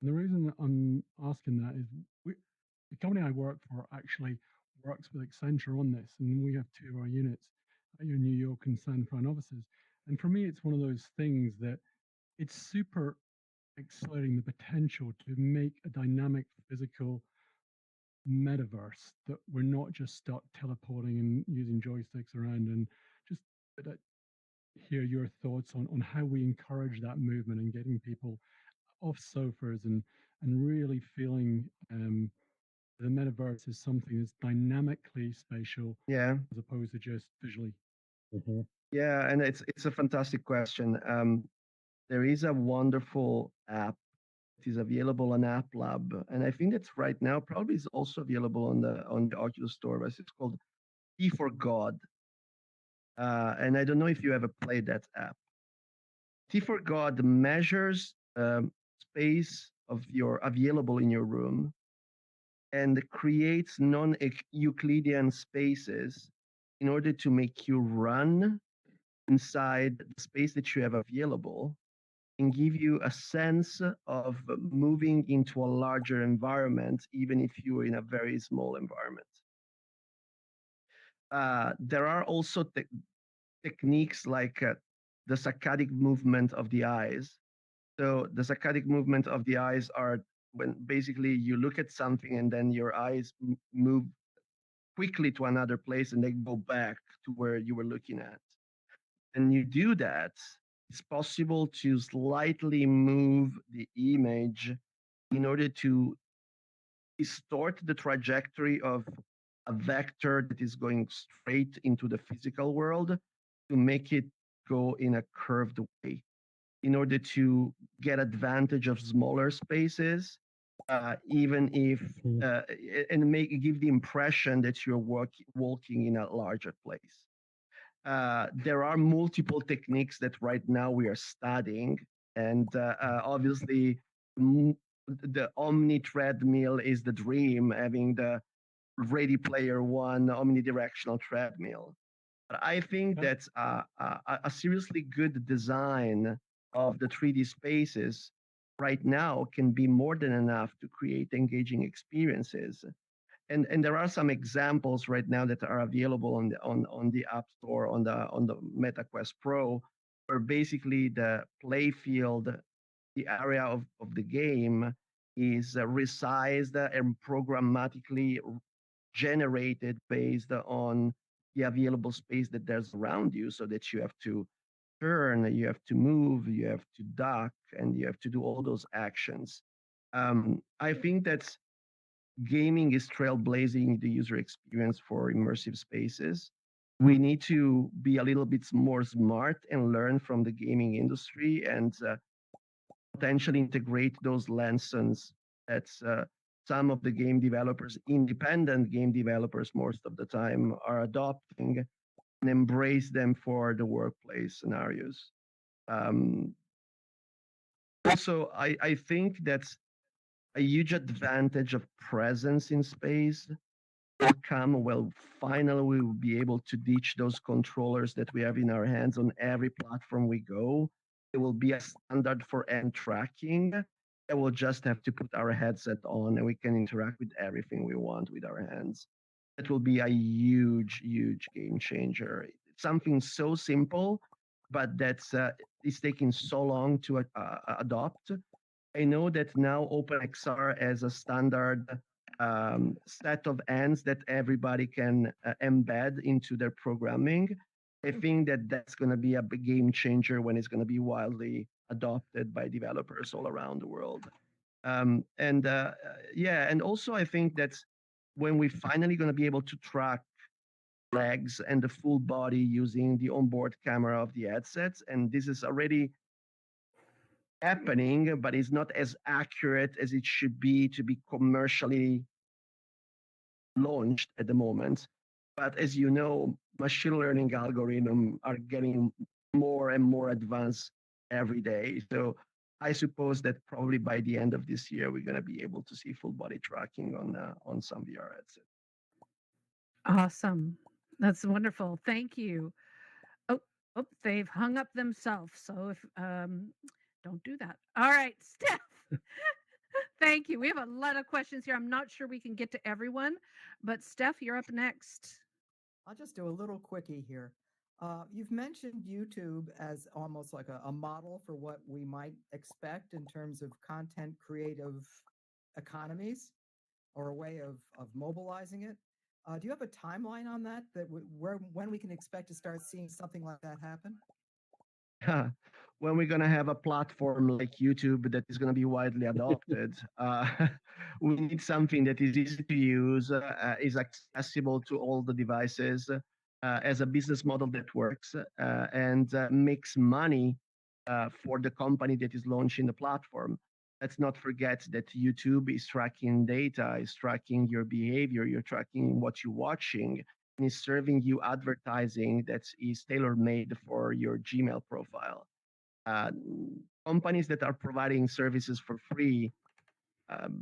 And the reason that I'm asking that is the company I work for actually works with Accenture on this, and we have two of our units at your New York and San Fran offices. And for me, it's one of those things that it's super exciting, the potential to make a dynamic physical metaverse that we're not just stuck teleporting and using joysticks around. And just hear your thoughts on how we encourage that movement and getting people off sofas and really feeling the metaverse is something that's dynamically spatial, Yeah, as opposed to just visually. yeah, and it's a fantastic question. There is a wonderful app. It is available on App Lab, and I think that's right now probably is also available on the Oculus Store. But it's called T for God, and I don't know if you ever played that app. T for God measures space of your available in your room and creates non-Euclidean spaces in order to make you run inside the space that you have available and give you a sense of moving into a larger environment, even if you're in a very small environment. There are also techniques like the saccadic movement of the eyes. So the saccadic movement of the eyes are when basically you look at something and then your eyes move quickly to another place and they go back to where you were looking at. And you do that, it's possible to slightly move the image in order to distort the trajectory of a vector that is going straight into the physical world to make it go in a curved way in order to get advantage of smaller spaces, even if, and give the impression that you're walking in a larger place. There are multiple techniques that right now we are studying, and obviously the Omni treadmill is the dream, having the Ready Player One omnidirectional treadmill. But I think that a seriously good design of the 3D spaces right now can be more than enough to create engaging experiences. And there are some examples right now that are available on the App Store on the MetaQuest Pro, where basically the play field, the area of the game is resized and programmatically generated based on the available space that there's around you, so that you have to turn, you have to move, you have to duck, and you have to do all those actions. I think that gaming is trailblazing the user experience for immersive spaces. We need to be a little bit more smart and learn from the gaming industry and potentially integrate those lessons that some of the game developers, independent game developers, most of the time are adopting and embrace them for the workplace scenarios. Also, I think that's a huge advantage of presence in space will come. Well, finally, we will be able to ditch those controllers that we have in our hands on every platform we go. It will be a standard for hand tracking. And we'll just have to put our headset on and we can interact with everything we want with our hands. That will be a huge, huge game changer. It's something so simple, but that's it's taking so long to adopt. I know that now OpenXR has a standard set of ends that everybody can embed into their programming. I think that that's going to be a big game changer when it's going to be widely adopted by developers all around the world. And also I think that when we're finally going to be able to track legs and the full body using the onboard camera of the headsets, and this is already happening, but it's not as accurate as it should be to be commercially launched at the moment. But as you know, machine learning algorithms are getting more and more advanced every day. So I suppose that probably by the end of this year, we're going to be able to see full body tracking on some VR headsets. Awesome. That's wonderful. Thank you. Oh, oh, they've hung up themselves. So if don't do that. All right, Steph. Thank you. We have a lot of questions here. I'm not sure we can get to everyone, but Steph, you're up next. I'll just do a little quickie here. You've mentioned YouTube as almost like a model for what we might expect in terms of content creative economies or a way of mobilizing it. Do you have a timeline on that? When we can expect to start seeing something like that happen? When we're going to have a platform like YouTube that is going to be widely adopted, we need something that is easy to use, is accessible to all the devices, as a business model that works, and makes money for the company that is launching the platform. Let's not forget that YouTube is tracking data, is tracking your behavior, you're tracking what you're watching, and is serving you advertising that is tailor-made for your Gmail profile. Uh, Companies that are providing services for free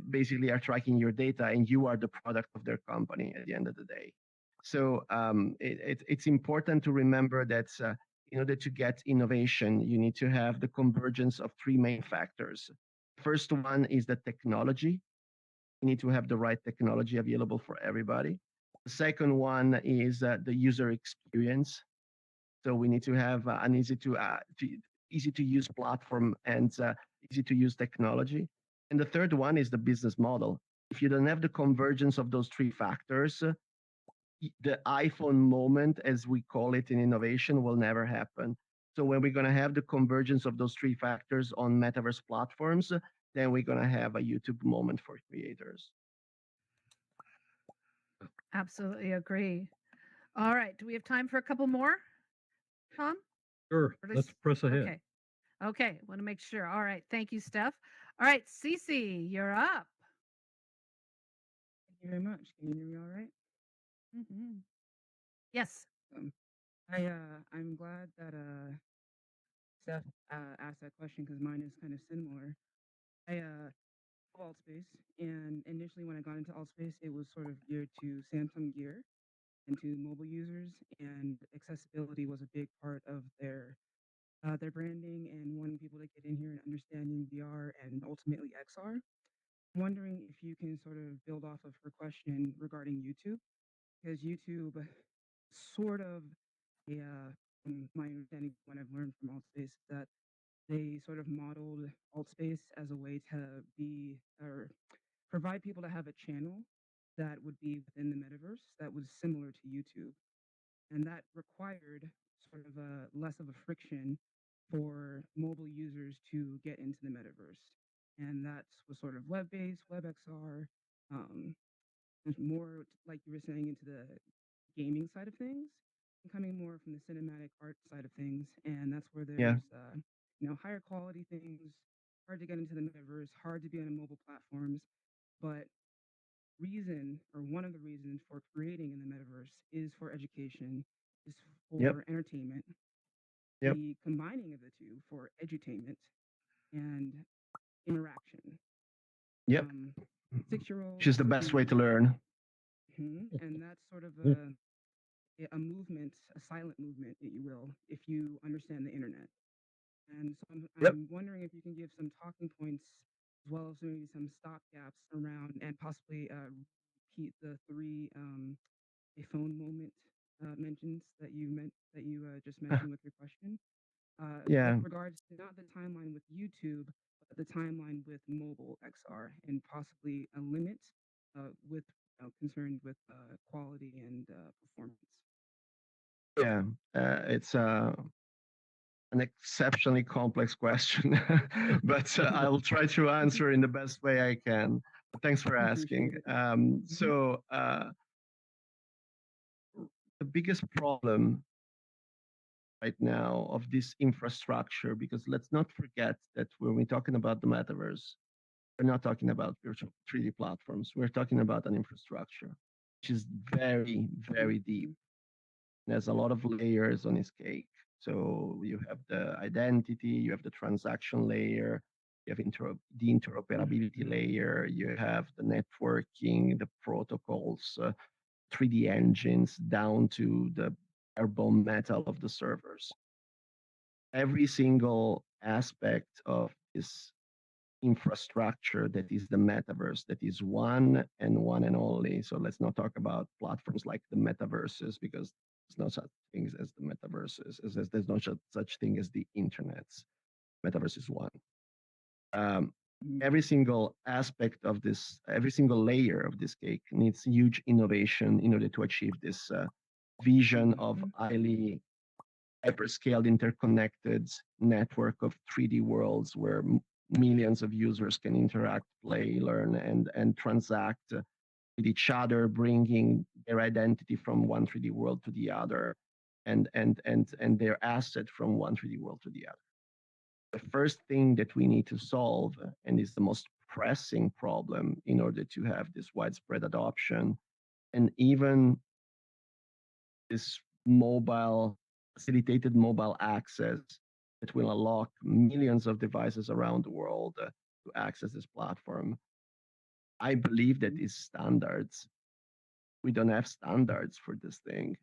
basically are tracking your data, and you are the product of their company at the end of the day. So it's important to remember that in order to get innovation, you need to have the convergence of three main factors. First one is the technology. You need to have the right technology available for everybody. The second one is the user experience. So we need to have an easy to use platform and easy to use technology. And the third one is the business model. If you don't have the convergence of those three factors, the iPhone moment, as we call it in innovation, will never happen. So when we're going to have the convergence of those three factors on metaverse platforms, then we're going to have a YouTube moment for creators. Absolutely agree. All right. Do we have time for a couple more, Tom? Sure, let's press ahead. Okay. Okay. Want to make sure. All right. Thank you, Steph. All right, Cece, you're up. Thank you very much. Can you hear me all right? Mm-hmm. Yes. I'm glad that Steph asked that question because mine is kind of similar. I love Altspace, and initially when I got into Altspace, it was sort of geared to Samsung Gear and to mobile users, and accessibility was a big part of their branding and wanting people to get in here and understanding VR and ultimately XR. I'm wondering if you can sort of build off of her question regarding YouTube, because YouTube sort of, yeah, from my understanding, what I've learned from Altspace, that they sort of modeled Altspace as a way to be or provide people to have a channel that would be within the metaverse that was similar to YouTube. And that required sort of a less of a friction for mobile users to get into the metaverse. And that was sort of web-based, WebXR, um, more like you were saying into the gaming side of things, and coming more from the cinematic art side of things. And that's where there's higher quality things, hard to get into the metaverse, hard to be on mobile platforms. But reason, or one of the reasons for creating in the metaverse, is for education, is for entertainment. The combining of the two for edutainment and interaction. Yep. 6-year-olds, Which is the best way to learn. And that's sort of a movement, a silent movement, if you will, if you understand the internet. And so I'm wondering if you can give some talking points as well as maybe some stop gaps around, and possibly repeat the three a phone moment mentions that you just mentioned with your question. With regards to not the timeline with YouTube, but the timeline with mobile XR, and possibly a limit with concerned with quality and performance. Yeah, it's an exceptionally complex question, but I'll try to answer in the best way I can. But thanks for asking. So the biggest problem right now of this infrastructure, because let's not forget that when we're talking about the metaverse, we're not talking about virtual 3D platforms. We're talking about an infrastructure, which is very, very deep. There's a lot of layers on its cake. So you have the identity, you have the transaction layer, you have the interoperability layer, you have the networking, the protocols, 3D engines, down to the bare bone metal of the servers. Every single aspect of this infrastructure that is the metaverse, that is one and only. So let's not talk about platforms like the metaverses, because there's no such things as the metaverses, as there's no such thing as the internets. Metaverse is one. Every single aspect of this, every single layer of this cake needs huge innovation in order to achieve this vision of highly hyperscaled interconnected network of 3D worlds where millions of users can interact, play, learn, and transact with each other, bringing their identity from one 3D world to the other, and their asset from one 3D world to the other. The first thing that we need to solve, and is the most pressing problem in order to have this widespread adoption, and even this facilitated mobile access that will unlock millions of devices around the world to access this platform. I believe that is standards. We don't have standards for this thing.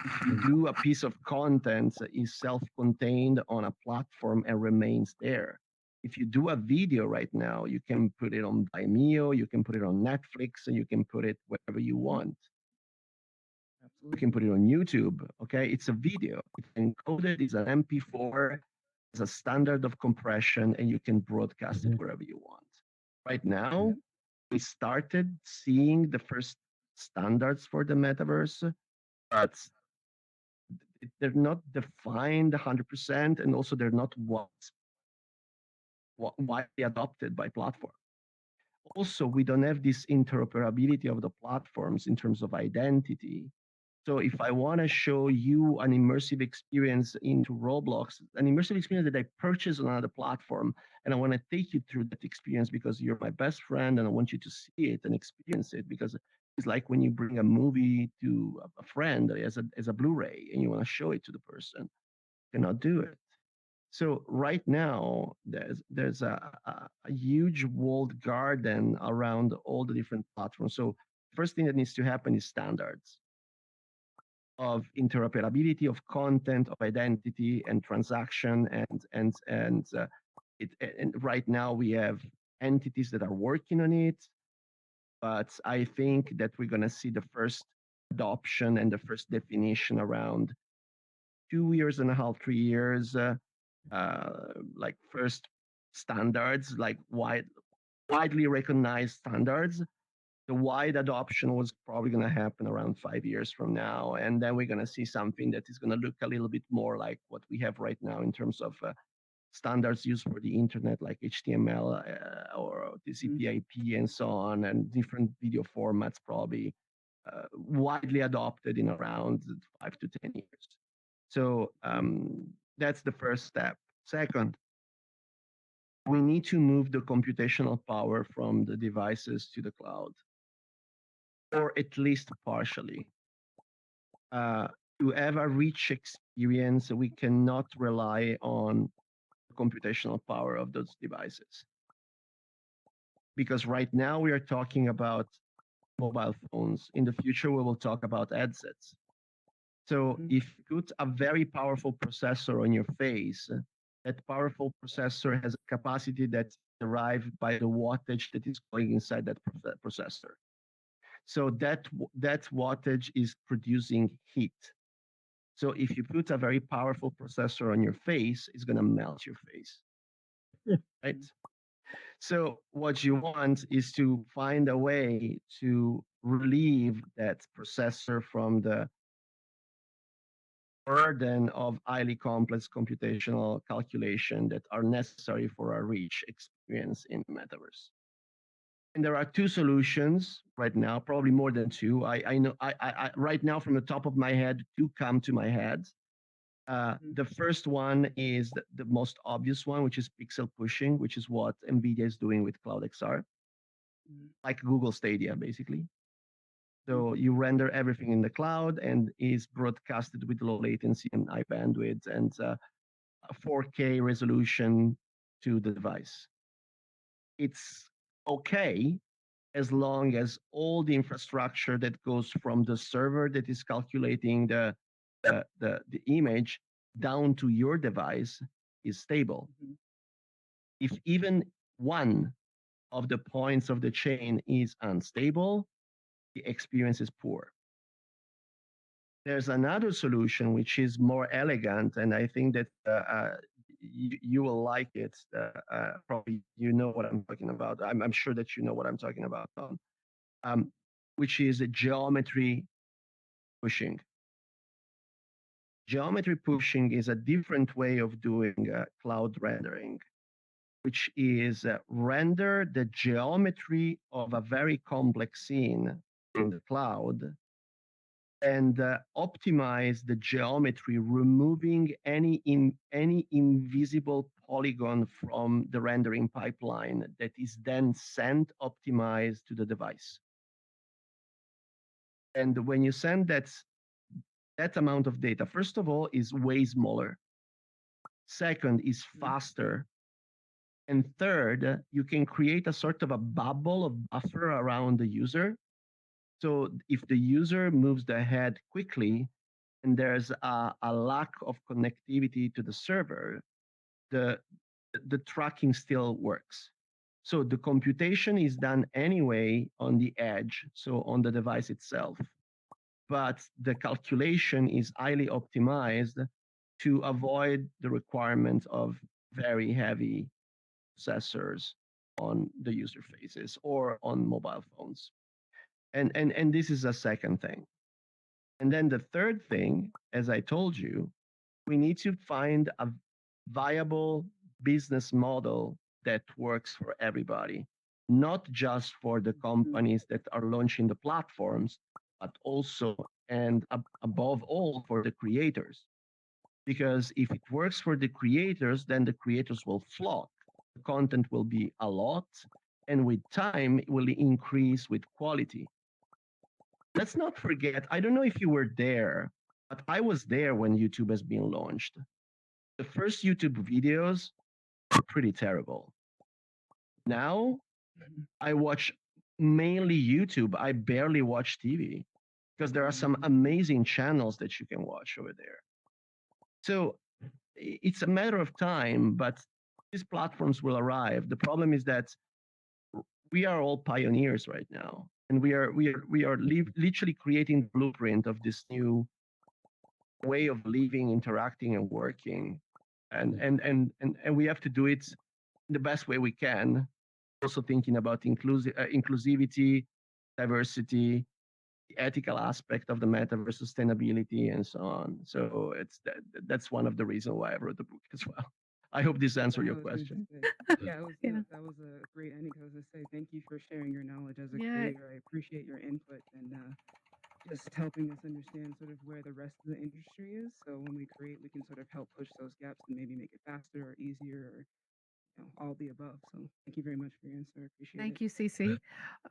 If you do a piece of content that is self-contained on a platform and remains there. If you do a video right now, you can put it on Vimeo, you can put it on Netflix, and you can put it wherever you want. You can put it on YouTube, okay? It's a video. It's encoded, it's an MP4, it's a standard of compression, and you can broadcast it wherever you want. Right now, we started seeing the first standards for the metaverse, but they're not defined 100%, and also they're not widely adopted by platforms. Also, we don't have this interoperability of the platforms in terms of identity. So if I want to show you an immersive experience into Roblox, an immersive experience that I purchased on another platform, and I want to take you through that experience because you're my best friend and I want you to see it and experience it, because it's like when you bring a movie to a friend as a Blu-ray and you want to show it to the person, you cannot do it. So right now, there's a huge walled garden around all the different platforms. So first thing that needs to happen is standards of interoperability, of content, of identity and transaction, and right now we have entities that are working on it, but I think that we're going to see the first adoption and the first definition around 2.5 years, 3 years, like first standards, like widely recognized standards. The wide adoption was probably going to happen around 5 years from now. And then we're going to see something that is going to look a little bit more like what we have right now in terms of standards used for the internet, like HTML or TCP/IP and so on, and different video formats probably widely adopted in around 5 to 10 years. So that's the first step. Second, we need to move the computational power from the devices to the cloud, or at least partially. To have a rich experience, we cannot rely on the computational power of those devices. Because right now we are talking about mobile phones. In the future, we will talk about headsets. So if you put a very powerful processor on your face, that powerful processor has a capacity that's derived by the wattage that is going inside that processor. So that wattage is producing heat. So if you put a very powerful processor on your face, it's going to melt your face, right? So what you want is to find a way to relieve that processor from the burden of highly complex computational calculation that are necessary for a rich experience in the metaverse. And there are two solutions right now, probably more than two. I know right now from the top of my head, two come to my head. The first one is the most obvious one, which is pixel pushing, which is what NVIDIA is doing with CloudXR, like Google Stadia, basically. So you render everything in the cloud and is broadcasted with low latency and high bandwidth. And a 4K resolution to the device. It's okay as long as all the infrastructure that goes from the server that is calculating the image down to your device is stable. Mhm. If even one of the points of the chain is unstable, the experience is poor. There's another solution which is more elegant, and I think that you will like it. Probably you know what I'm talking about. I'm sure that you know what I'm talking about, which is geometry pushing. Geometry pushing is a different way of doing cloud rendering, which is render the geometry of a very complex scene in the cloud and optimize the geometry, removing any invisible polygon from the rendering pipeline that is then sent optimized to the device. And when you send that amount of data, first of all, is way smaller. Second, is faster. And third, you can create a sort of a bubble of buffer around the user. So if the user moves the head quickly and there's a lack of connectivity to the server, the tracking still works. So the computation is done anyway on the edge, so on the device itself. But the calculation is highly optimized to avoid the requirement of very heavy processors on the user faces or on mobile phones. And this is a second thing. And then the third thing, as I told you, we need to find a viable business model that works for everybody, not just for the companies that are launching the platforms, but also and above all for the creators. Because if it works for the creators, then the creators will flock. The content will be a lot, and with time, it will increase with quality. Let's not forget, I don't know if you were there, but I was there when YouTube has been launched. The first YouTube videos were pretty terrible. Now, I watch mainly YouTube. I barely watch TV because there are some amazing channels that you can watch over there. So it's a matter of time, but these platforms will arrive. The problem is that we are all pioneers right now, and we are literally creating the blueprint of this new way of living, interacting, and working, and we have to do it the best way we can. Also thinking about inclusivity, diversity, the ethical aspect of the metaverse, sustainability, and so on. So that's one of the reasons why I wrote the book as well. I hope this answered your question. Yeah, Yeah. that was a great ending. I was to say thank you for sharing your knowledge as a Yeah. creator. I appreciate your input and just helping us understand sort of where the rest of the industry is. So when we create, we can sort of help push those gaps and maybe make it faster or easier or all the above. So thank you very much for your answer. I appreciate Thank it. you, Cece.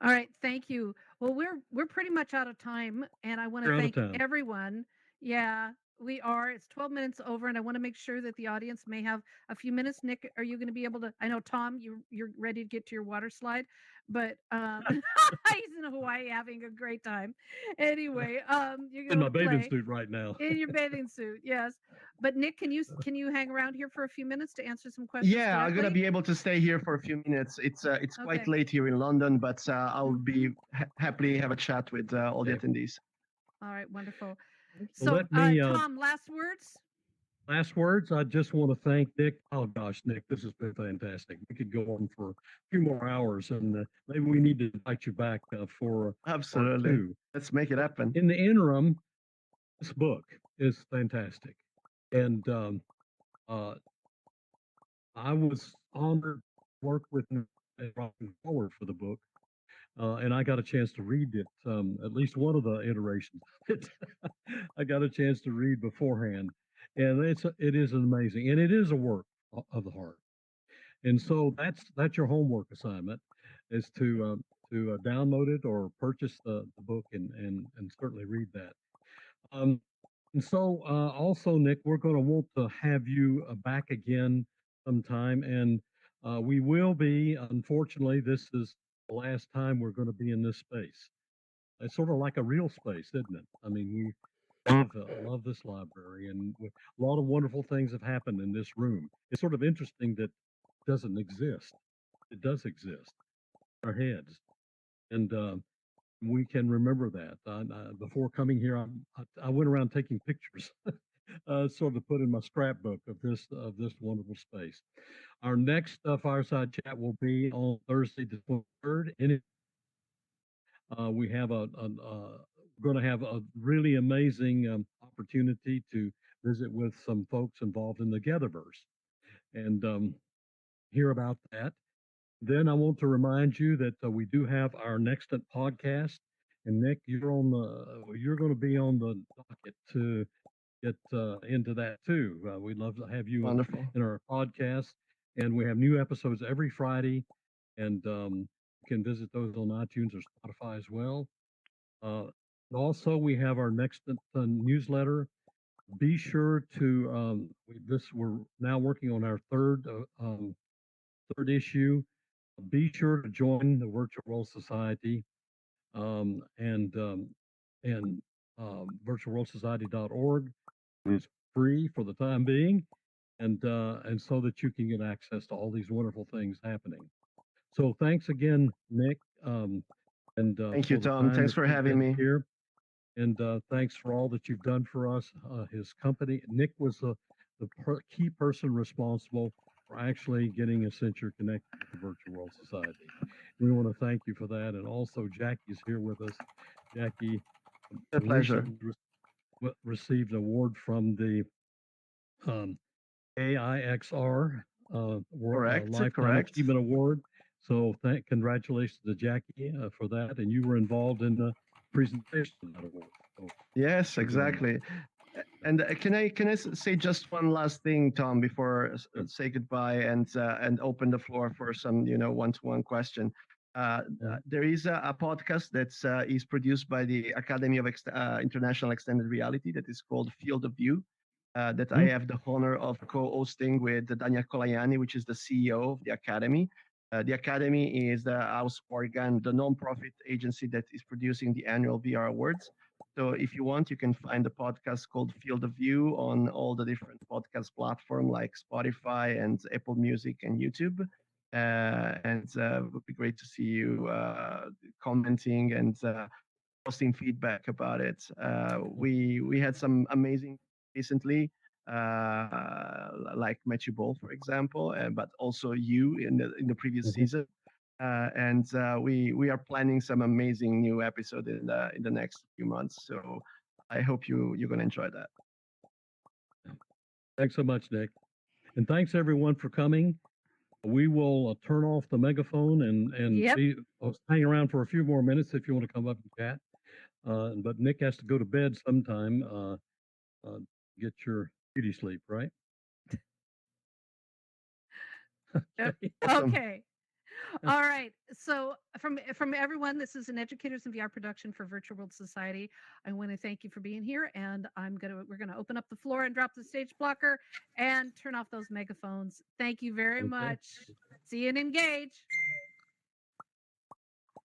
All right, thank you. Well, we're pretty much out of time, and I want to We're out of thank time. everyone. Yeah, we are. It's 12 minutes over, and I want to make sure that the audience may have a few minutes. Nick, are you going to be able to? I know Tom, you're ready to get to your water slide, but he's in Hawaii having a great time. Anyway, you're In going my to bathing play suit right now. in your bathing suit. Yes, but Nick, can you hang around here for a few minutes to answer some questions? Yeah, I'm gonna directly? be able to stay here for a few minutes. It's quite Okay. late here in London, but I'll be happily have a chat with all the Okay. attendees. All right, wonderful. Well, So, let me Tom, last words? last words. I just want to thank Nick. Oh gosh, Nick, this has been fantastic. We could go on for a few more hours, and maybe we need to invite you back for part Absolutely. 2. Let's make it happen. In the interim, this book is fantastic, and I was honored to work with him at Rocking Forward for the book, and I got a chance to read it, at least one of the iterations. I got a chance to read beforehand, and it is amazing, and it is a work of the heart. And so that's your homework assignment, is to download it or purchase the book and certainly read that. And so, also, Nick, we're going to want to have you back again sometime. And we will be, unfortunately, this is the last time we're going to be in this space. It's sort of like a real space, isn't it? I mean, we love this library, and a lot of wonderful things have happened in this room. It's sort of interesting that it doesn't exist. It does exist in our heads. And we can remember that. Before coming here, I went around taking pictures, sort of put in my scrapbook of this wonderful space. Our next fireside chat will be on Thursday the 23rd. We have going to have a really amazing opportunity to visit with some folks involved in the Togetherverse and hear about that. Then I want to remind you that we do have our next podcast, and Nick, you're going to be on the docket to get into that too. We'd love to have you Wonderful. in our podcast, and we have new episodes every Friday, and you can visit those on iTunes or Spotify as well. Also, we have our next newsletter. Be sure to we're now working on our third issue. Be sure to join the Virtual World Society and virtualworldsociety.org. It's free for the time being, and so that you can get access to all these wonderful things happening. So thanks again, Nick, and Thank you, for the Tom. time Thanks that for you've having been me. here. And thanks for all that you've done for us. His company, Nick was the key person responsible for actually getting Accenture connected with the Virtual World Society. We want to thank you for that. And also, Jackie's here with us. Jackie A pleasure. recently received an award from the AIXR Lifetime Correct. Achievement Award. So congratulations to Jackie for that. And you were involved in the presentation of that award. So Yes, exactly. And can I say just one last thing, Tom, before say goodbye and open the floor for some one-to-one question. There is a podcast that is produced by the Academy of International Extended Reality that is called Field of View. That I have the honor of co-hosting with Daniel Kolayani, which is the CEO of the Academy. The Academy is the house organ, the nonprofit agency that is producing the annual VR Awards. So if you want, you can find the podcast called Field of View on all the different podcast platforms like Spotify and Apple Music and YouTube. And it would be great to see you commenting and posting feedback about it. We had some amazing recently, like Matthew Ball, for example, but also you in the previous season. And we are planning some amazing new episode in the next few months. So I hope you're going to enjoy that. Thanks so much, Nick. And thanks everyone for coming. We will turn off the megaphone and hang around for a few more minutes if you want to come up and chat. But Nick has to go to bed sometime. Get your beauty sleep, right? Okay. All right. So from everyone, this is an Educators in VR production for Virtual World Society. I want to thank you for being here, and we're gonna open up the floor and drop the stage blocker and turn off those megaphones. Thank you very much. See you and engage.